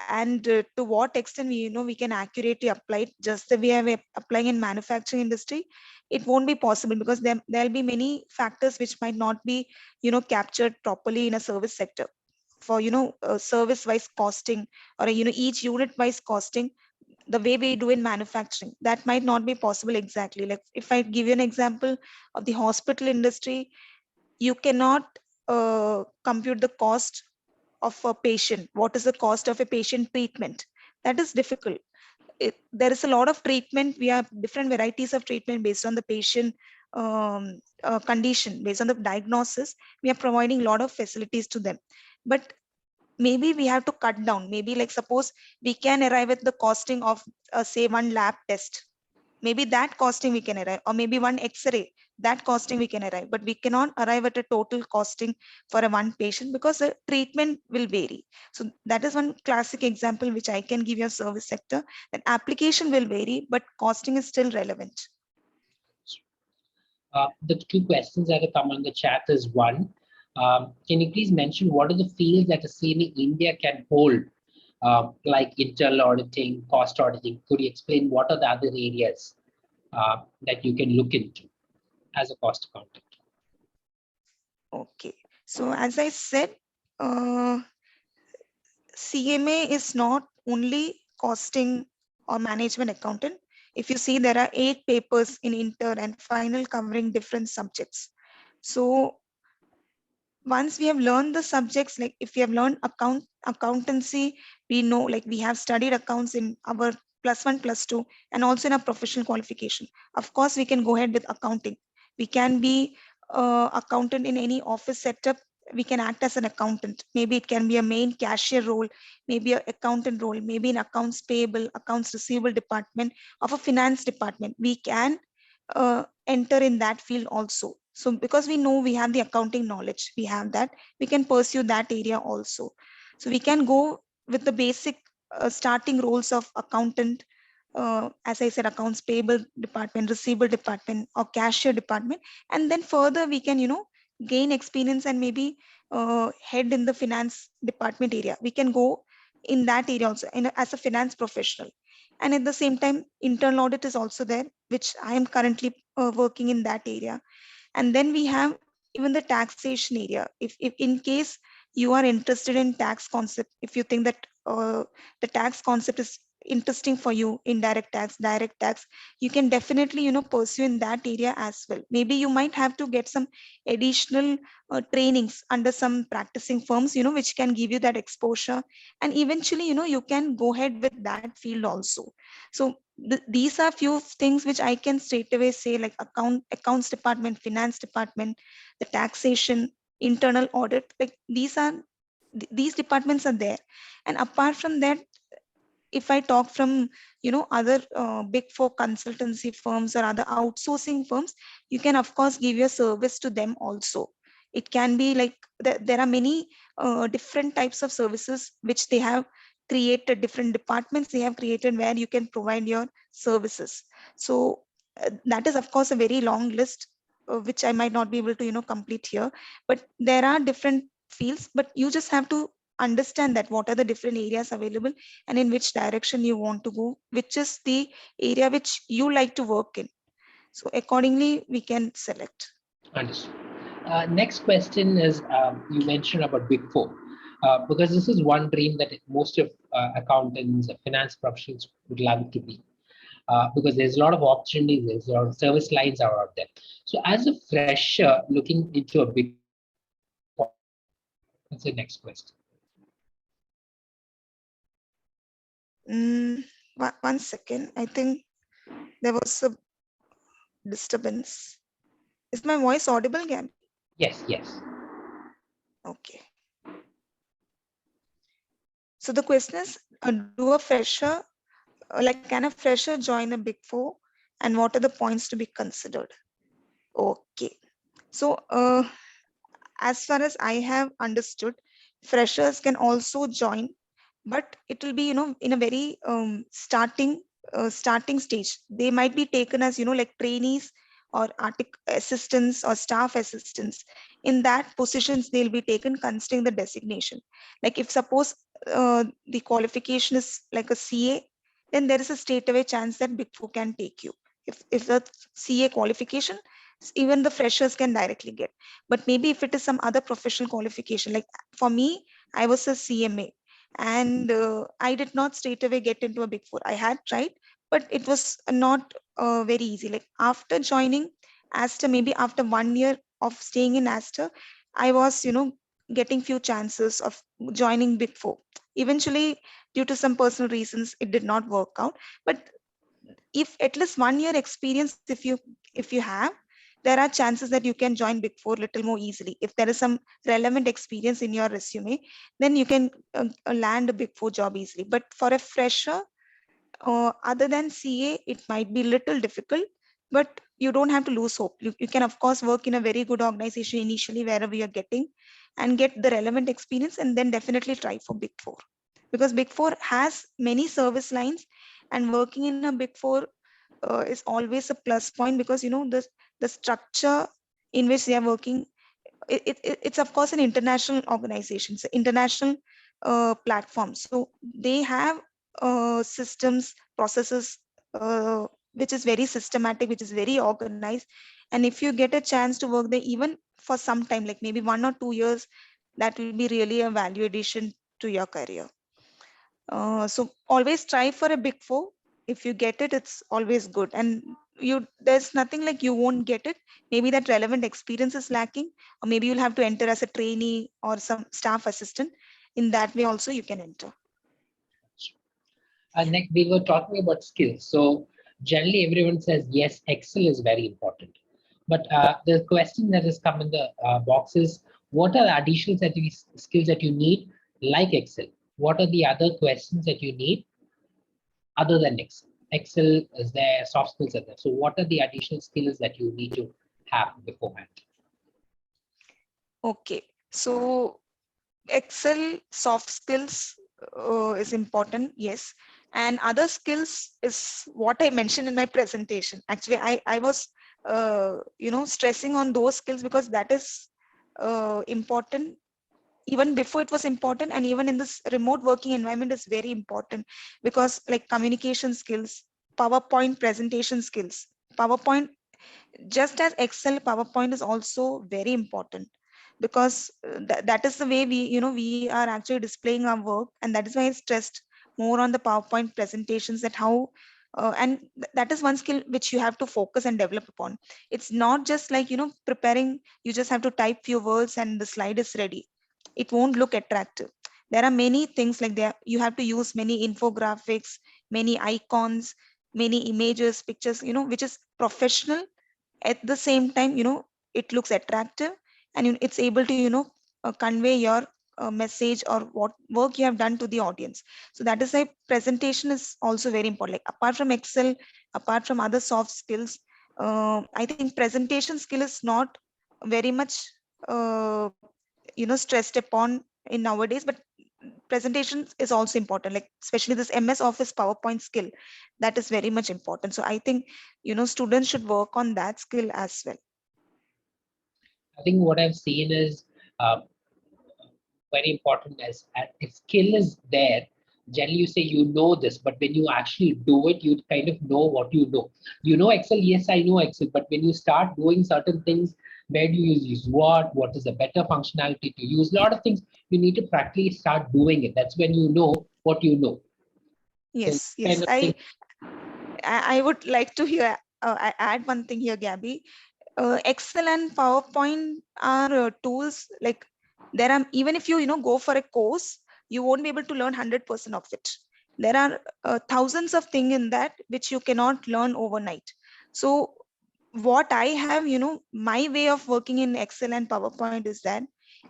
and to what extent we can accurately apply it just the way we are applying in manufacturing industry. It won't be possible, because there'll be many factors which might not be captured properly in a service sector. For service wise costing, or each unit wise costing, the way we do in manufacturing, that might not be possible exactly. Like if I give you an example of the hospital industry, you cannot compute the cost of a patient. What is the cost of a patient treatment? That is difficult. There is a lot of treatment. We have different varieties of treatment based on the patient condition, based on the diagnosis. We are providing a lot of facilities to them. But maybe we have to cut down. Maybe, like, suppose we can arrive at the costing of say one lab test. Maybe that costing we can arrive, or maybe one x-ray, that costing we can arrive, but we cannot arrive at a total costing for a one patient, because the treatment will vary. So that is one classic example which I can give you. A service sector, that application will vary, but costing is still relevant. The two questions that have come on the chat is one, can you please mention what are the fields that a CMA India can hold like internal auditing, cost auditing? Could you explain what are the other areas that you can look into as a cost accountant? Okay. So as I said, CMA is not only costing or management accountant. If you see, there are 8 papers in inter and final covering different subjects. So once we have learned the subjects, like if we have learned accountancy, we know, like we have studied accounts in our +1, +2, and also in our professional qualification. Of course, we can go ahead with accounting. We can be accountant in any office setup. We can act as an accountant. Maybe it can be a main cashier role, maybe an accountant role, maybe in accounts payable, accounts receivable department, of a finance department. We can enter in that field also. So because we know we have the accounting knowledge, we have that, we can pursue that area also. So we can go with the basic starting roles of accountant, as I said, accounts payable department, receivable department, or cashier department. And then further we can, gain experience and maybe head in the finance department area. We can go in that area also as a finance professional. And at the same time, internal audit is also there, which I am currently working in that area. And then we have even the taxation area. If in case you are interested in tax concept, if you think that the tax concept is interesting for you, indirect tax, direct tax, you can definitely pursue in that area as well. Maybe you might have to get some additional trainings under some practicing firms, which can give you that exposure, and eventually you can go ahead with that field also. So these are few things which I can straight away say, like accounts department, finance department, the taxation, internal audit, like these departments are there. And apart from that, if I talk from other big four consultancy firms or other outsourcing firms, you can of course give your service to them also. It can be like there are many different types of services which they have created, different departments they have created where you can provide your services. So that is of course a very long list, which I might not be able to complete here. But there are different fields, but you just have to understand that what are the different areas available and in which direction you want to go, which is the area which you like to work in. So accordingly, we can select. Understood. Next question is, you mentioned about Big Four, because this is one dream that most of accountants, finance professionals would love to be, because there's a lot of opportunities, there's a lot of service lines are out there. So as a fresher looking into a Big Four, what's the next question? One second. I think there was a disturbance. Is my voice audible, Gabby? Yes, yes. Okay. So the question is, do a fresher, can a fresher join a Big Four, and what are the points to be considered? Okay. So as far as I have understood, freshers can also join, but it will be in a very starting stage. They might be taken as like trainees or assistants or staff assistants. In that positions they'll be taken considering the designation. Like if suppose the qualification is like a CA, then there is a straightaway chance that Big Four can take you. If the CA qualification, even the freshers can directly get. But maybe if it is some other professional qualification, like for me, I was a CMA, and I did not straight away get into a Big Four. I had tried, but it was not very easy. Like after joining Aster, maybe after 1 year of staying in Aster, I was getting few chances of joining Big Four. Eventually, due to some personal reasons, it did not work out. But if at least 1 year experience, if you have, there are chances that you can join Big Four little more easily. If there is some relevant experience in your resume, then you can land a Big Four job easily. But for a fresher, other than CA, it might be little difficult, but you don't have to lose hope. You can of course work in a very good organization initially wherever you're getting, and get the relevant experience, and then definitely try for Big Four, because Big Four has many service lines, and working in a Big Four is always a plus point, because the structure in which they are working, it's of course an international organization. So international platform. So they have systems, processes, which is very systematic, which is very organized. And if you get a chance to work there, even for some time, like maybe 1 or 2 years, that will be really a value addition to your career. So always try for a big four. If you get it, it's always good. And there's nothing like you won't get it. Maybe that relevant experience is lacking, or maybe you'll have to enter as a trainee or some staff assistant. In that way also you can enter. Next, we were talking about skills. So generally everyone says, yes, Excel is very important. But the question that has come in the box is, what are the additional skills that you need like Excel? What are the other questions that you need other than Excel? Excel is there, soft skills are there. So what are the additional skills that you need to have beforehand? Okay, so Excel soft skills is important, yes. And other skills is what I mentioned in my presentation. Actually, I was, stressing on those skills because that is important. Even before it was important, and even in this remote working environment is very important, because like communication skills, PowerPoint presentation skills, PowerPoint, just as Excel, PowerPoint is also very important, because that is the way we are actually displaying our work. And that is why I stressed more on the PowerPoint presentations, that how that is one skill which you have to focus and develop upon. It's not just like preparing, you just have to type few words and the slide is ready. It won't look attractive. There are many things like there, you have to use many infographics, many icons, many images, pictures, which is professional. At the same time, it looks attractive, and it's able to convey your message or what work you have done to the audience. So that is why presentation is also very important. Like apart from Excel, apart from other soft skills, I think presentation skill is not very much uh, stressed upon in nowadays, but presentation is also important, like especially this MS Office PowerPoint skill, that is very much important. So I think students should work on that skill as well. I think what I've seen is very important as if skill is there, generally you say you know this, but when you actually do it, you kind of know what you know. You know Excel, yes, I know Excel, but when you start doing certain things, where do you use what is the better functionality to use? A lot of things you need to practically start doing it. That's when you know what you know. Yes, So kind yes. of thing. I would like to hear, I add one thing here, Gabby. Excel and PowerPoint are tools, like there are, even if you go for a course, you won't be able to learn 100% of it. There are thousands of things in that which you cannot learn overnight. So what I have, my way of working in Excel and PowerPoint is that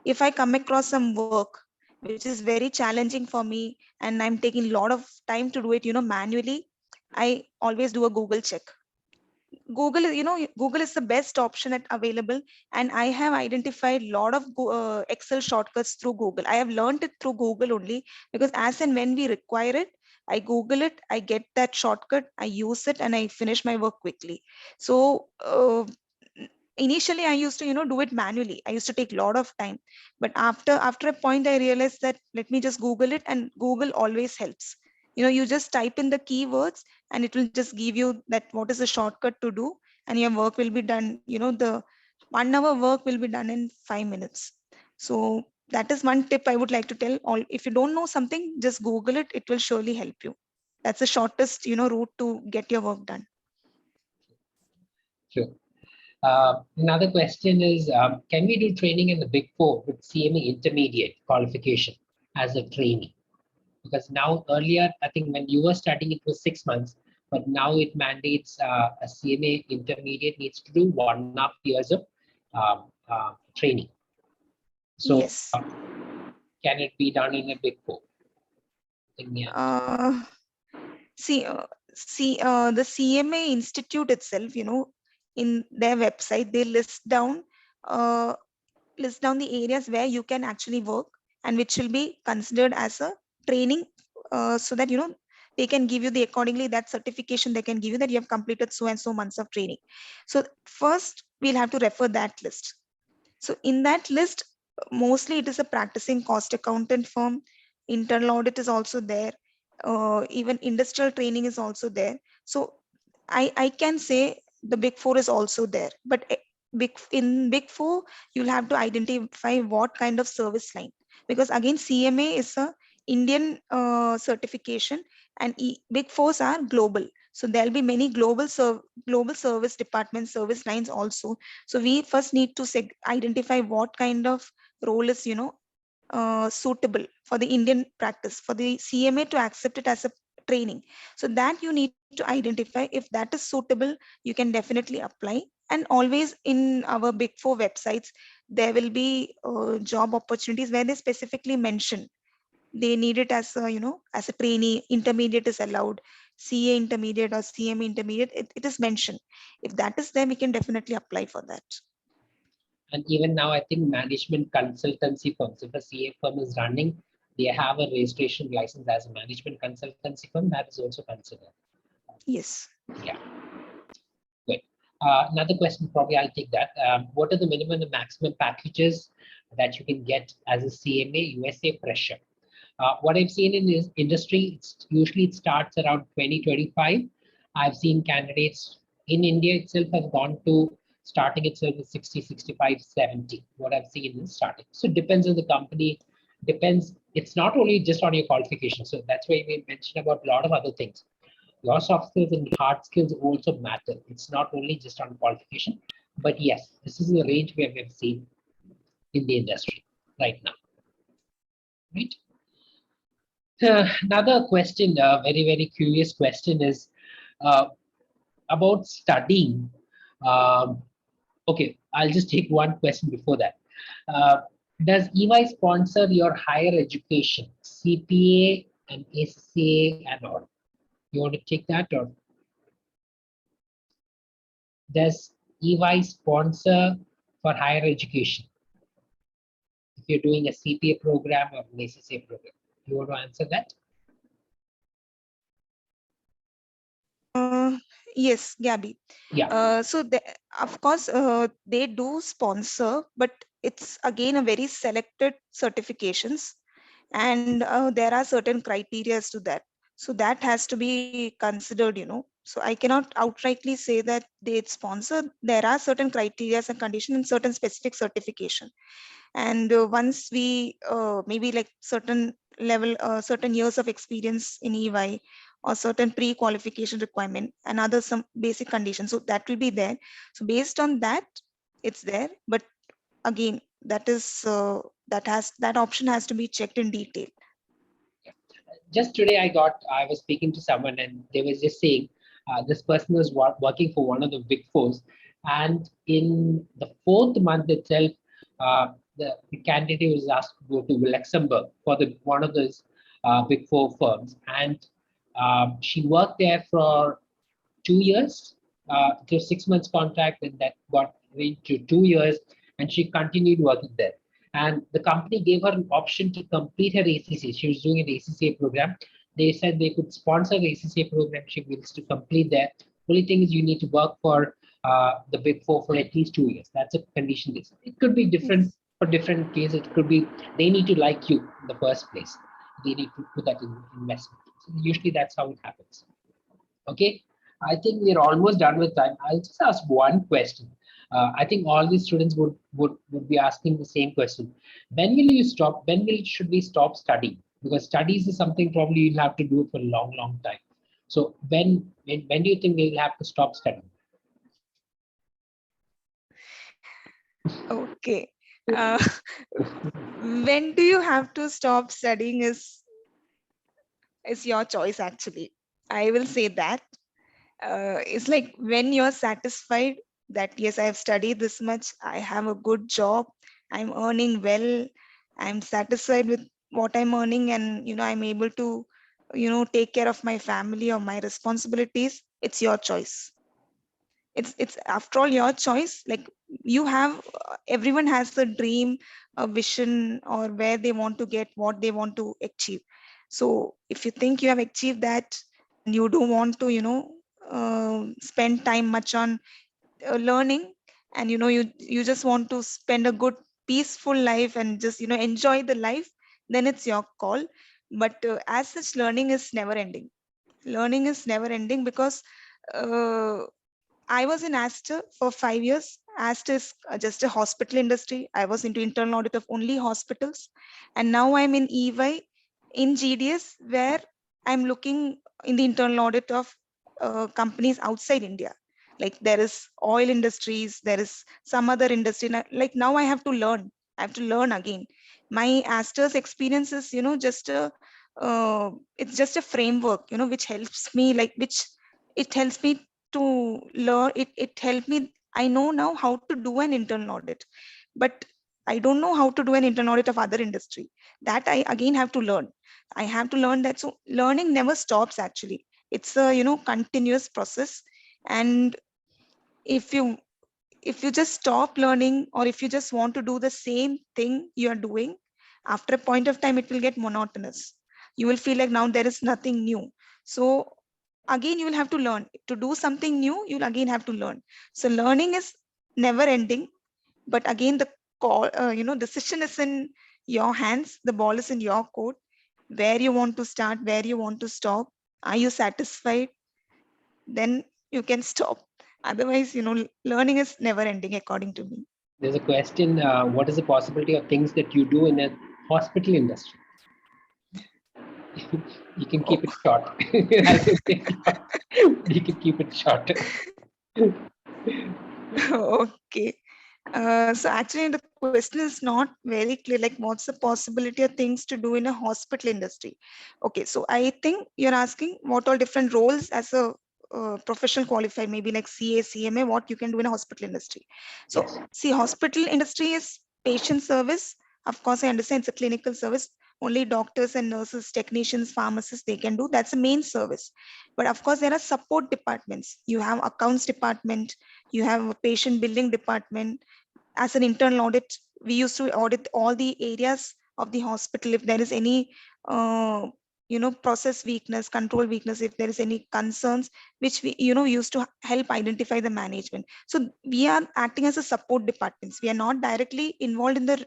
if I come across some work which is very challenging for me and I'm taking a lot of time to do it, manually, I always do a Google check. Google is the best option available, and I have identified a lot of Excel shortcuts through Google. I have learned it through Google only, because as and when we require it, I Google it, I get that shortcut, I use it, and I finish my work quickly. So initially I used to do it manually. I used to take a lot of time, but after a point I realized that let me just Google it, and Google always helps. You just type in the keywords and it will just give you that what is the shortcut to do, and your work will be done. The 1 hour work will be done in 5 minutes. So that is one tip I would like to tell all. If you don't know something, just Google it, it will surely help you. That's the shortest route to get your work done. Sure. Another question is, can we do training in the Big Four with CMA Intermediate qualification as a trainee? Because now earlier, I think when you were studying, it was 6 months, but now it mandates a CMA Intermediate needs to do 1.5 years of training. So Yes. can it be done in a Big Four? See, the CMA Institute itself, in their website, they list down the areas where you can actually work and which will be considered as a training, so that they can give you the accordingly that certification they can give you that you have completed so and so months of training. So first we'll have to refer that list. So in that list, mostly it is a practicing cost accountant firm, internal audit is also there, even industrial training is also there. So I can say the big four is also there, but in big four you'll have to identify what kind of service line, because again CMA is a Indian certification, and big fours are global. So there'll be many global service departments, service lines also. So we first need to identify what kind of role is, suitable for the Indian practice, for the CMA to accept it as a training. So that you need to identify. If that is suitable, you can definitely apply. And always in our big four websites, there will be job opportunities where they specifically mention they need it as a, as a trainee. Intermediate is allowed, CA intermediate or CMA intermediate. It is mentioned. If that is there, we can definitely apply for that. And even now, I think management consultancy firms, if a CA firm is running, they have a registration license as a management consultancy firm, that is also considered. Yes. Yeah. Good. Another question, probably I'll take that. What are the minimum and maximum packages that you can get as a CMA USA fresher? What I've seen in this industry, usually it starts around 2025. I've seen candidates in India itself have gone to starting itself with 60, 65, 70. What I've seen is starting. So it depends on the company, depends. It's not only just on your qualification. So that's why we mentioned about a lot of other things. Your soft skills and hard skills also matter. It's not only just on qualification, but yes, this is the range we have seen in the industry right now. Right? Another question, very, very curious question is about studying. Okay, I'll just take one question before that. Does EY sponsor your higher education, CPA and ACCA and all? You want to take that, or does EY sponsor for higher education? If you're doing a CPA program or an ACCA program, you want to answer that? Yes, Gabby. Yeah. So of course, they do sponsor, but it's again a very selected certifications, and there are certain criteria to that. So that has to be considered. So I cannot outrightly say that they sponsor. There are certain criteria and conditions in certain specific certification. And once we maybe like certain level, certain years of experience in EY, or certain pre-qualification requirement and other some basic conditions, so that will be there. So based on that, it's there. But again, that is that option has to be checked in detail. Just today I was speaking to someone and they were just saying this person was working for one of the big fours, and in the 4th month itself, the candidate was asked to go to Luxembourg for one of those big four firms, and she worked there for 2 years. It was 6 months contract, and that got into 2 years, and she continued working there. And the company gave her an option to complete her ACCA. She was doing an ACCA program. They said they could sponsor the ACCA program. She wants to complete that. Only thing is you need to work for the big four for at least 2 years. That's a condition. It could be different for different cases. It could be they need to like you in the first place. They need to put that in investment. So usually that's how it happens. Okay, I think we're almost done with time. I'll just ask one question. I think all the students would be asking the same question. When will you stop? Should we stop studying? Because studies is something probably you'll have to do for a long, long time. So when do you think we'll have to stop studying? Okay. When do you have to stop studying is your choice, actually. I will say that. It's like when you're satisfied that yes, I have studied this much, I have a good job, I'm earning well, I'm satisfied with what I'm earning, and I'm able to take care of my family or my responsibilities. It's your choice. It's after all your choice. Like you have, everyone has a dream, a vision, or where they want to get, what they want to achieve. So if you think you have achieved that and you don't want to spend time much on learning, and you just want to spend a good peaceful life and just enjoy the life, then it's your call. But as such, learning is never ending. Learning is never ending because I was in Aster for 5 years. Aster is just a hospital industry. I was into internal audit of only hospitals. And now I'm in EY in GDS, where I'm looking in the internal audit of companies outside India. Like there is oil industries, there is some other industry. Like now I have to learn. I have to learn again. My Aster's experience is, just it's just a framework, which helps me, which it helps me to learn. It helped me. I know now how to do an internal audit, but I don't know how to do an internal audit of other industry. That I again have to learn. I have to learn that. So learning never stops actually. It's a continuous process. And if you if you just stop learning, or if you just want to do the same thing you are doing, after a point of time it will get monotonous. You will feel like now there is nothing new. So again you will have to learn. To do something new, you'll again have to learn. So learning is never ending. But again, the call, decision is in your hands. The ball is in your court. Where you want to start, where you want to stop. Are you satisfied? Then you can stop. Otherwise, learning is never ending, according to me. There's a question, what is the possibility of things that you do in a hospital industry? You can keep it short. I can say you can keep it short. Okay. So actually, the question is not very clear. Like, what's the possibility of things to do in a hospital industry? Okay, so I think you're asking what all different roles as a professional qualified, maybe like CA, CMA, what you can do in a hospital industry. So, Yes. see, hospital industry is patient service. Of course, I understand it's a clinical service. Only doctors and nurses, technicians, pharmacists, they can do. That's the main service. But of course, there are support departments. You have accounts department, you have a patient billing department. As an internal audit, we used to audit all the areas of the hospital. If there is any process weakness, control weakness, if there is any concerns, which we used to help identify the management. So we are acting as a support departments. We are not directly involved in the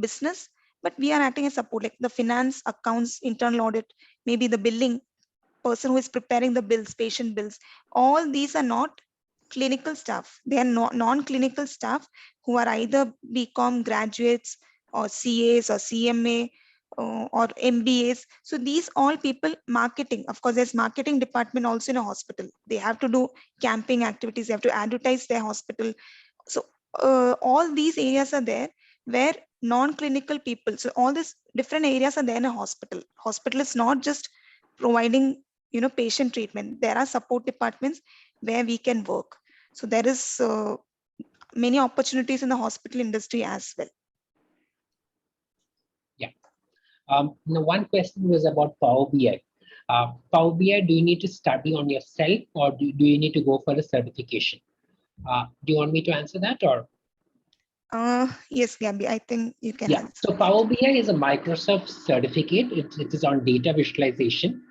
business, but we are acting as support, like the finance, accounts, internal audit, maybe the billing person who is preparing the bills, patient bills. All these are not clinical staff. They are non-clinical staff who are either BCom graduates or CAs or CMA or MBAs. So these all people, marketing. Of course, there's marketing department also in a hospital. They have to do camping activities. They have to advertise their hospital. So all these areas are there where non-clinical people. So all these different areas are there in a hospital. Hospital is not just providing patient treatment. There are support departments where we can work. So there is many opportunities in the hospital industry as well. Yeah. Now one question was about Power BI. Power BI, do you need to study on yourself, or do you need to go for a certification? Do you want me to answer that, or? Yes, Gabby, I think you can answer. So Power BI is a Microsoft certificate. It is on data visualization.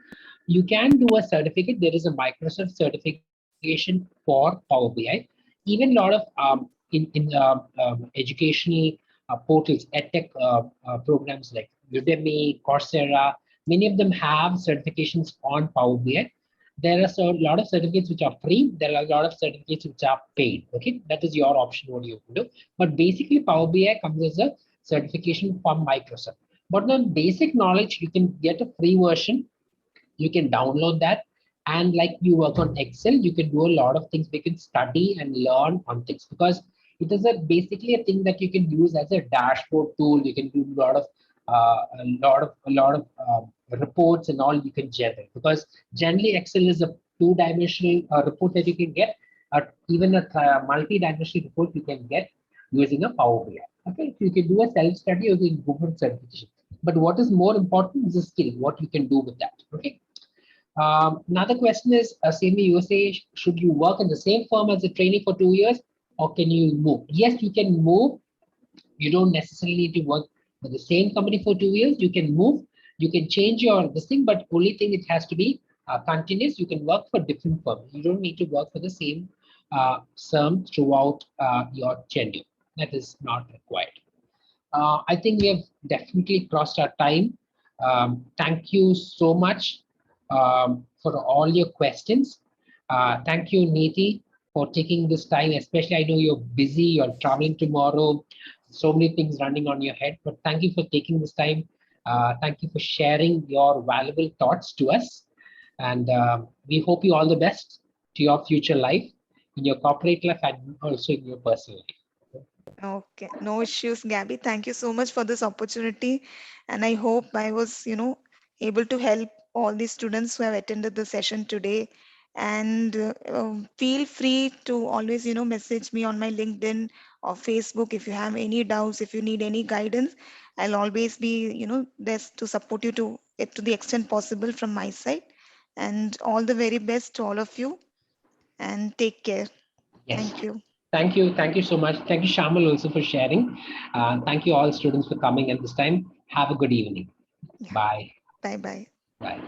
You can do a certificate. There is a Microsoft certification for Power BI. Even a lot of educational portals, edtech programs like Udemy, Coursera, many of them have certifications on Power BI. There are a lot of certificates which are free. There are a lot of certificates which are paid. Okay, that is your option what you can do. But basically, Power BI comes as a certification from Microsoft. But on basic knowledge, you can get a free version. You can download that, and like you work on Excel, you can do a lot of things. We can study and learn on things, because it is basically a thing that you can use as a dashboard tool. You can do a lot of reports and all you can generate, because generally Excel is a two-dimensional report that you can get, even a multi-dimensional report you can get using a Power BI. Okay, so you can do a self-study, or you can go for certification. But what is more important is the skill, what you can do with that. Okay. Another question is, CMA USA, should you work in the same firm as a trainee for 2 years, or can you move? Yes, you can move. You don't necessarily need to work for the same company for 2 years. You can move. You can change your this thing, but only thing, it has to be continuous. You can work for different firms. You don't need to work for the same firm throughout your tenure. That is not required. I think we have definitely crossed our time. Thank you so much for all your questions. Thank you, Neeti, for taking this time, especially I know you're busy, you're traveling tomorrow, so many things running on your head, but thank you for taking this time. Thank you for sharing your valuable thoughts to us. And we hope you all the best to your future life, in your corporate life and also in your personal life. Okay, no issues, Gabby. Thank you so much for this opportunity. And I hope I was, able to help all the students who have attended the session today. And feel free to always, message me on my LinkedIn or Facebook if you have any doubts, if you need any guidance. I'll always be, there to support you to the extent possible from my side. And all the very best to all of you. And take care. Yes. Thank you. Thank you. Thank you so much. Thank you, Shamal, also for sharing. Thank you all students for coming at this time. Have a good evening. Yeah. Bye. Bye bye. Bye.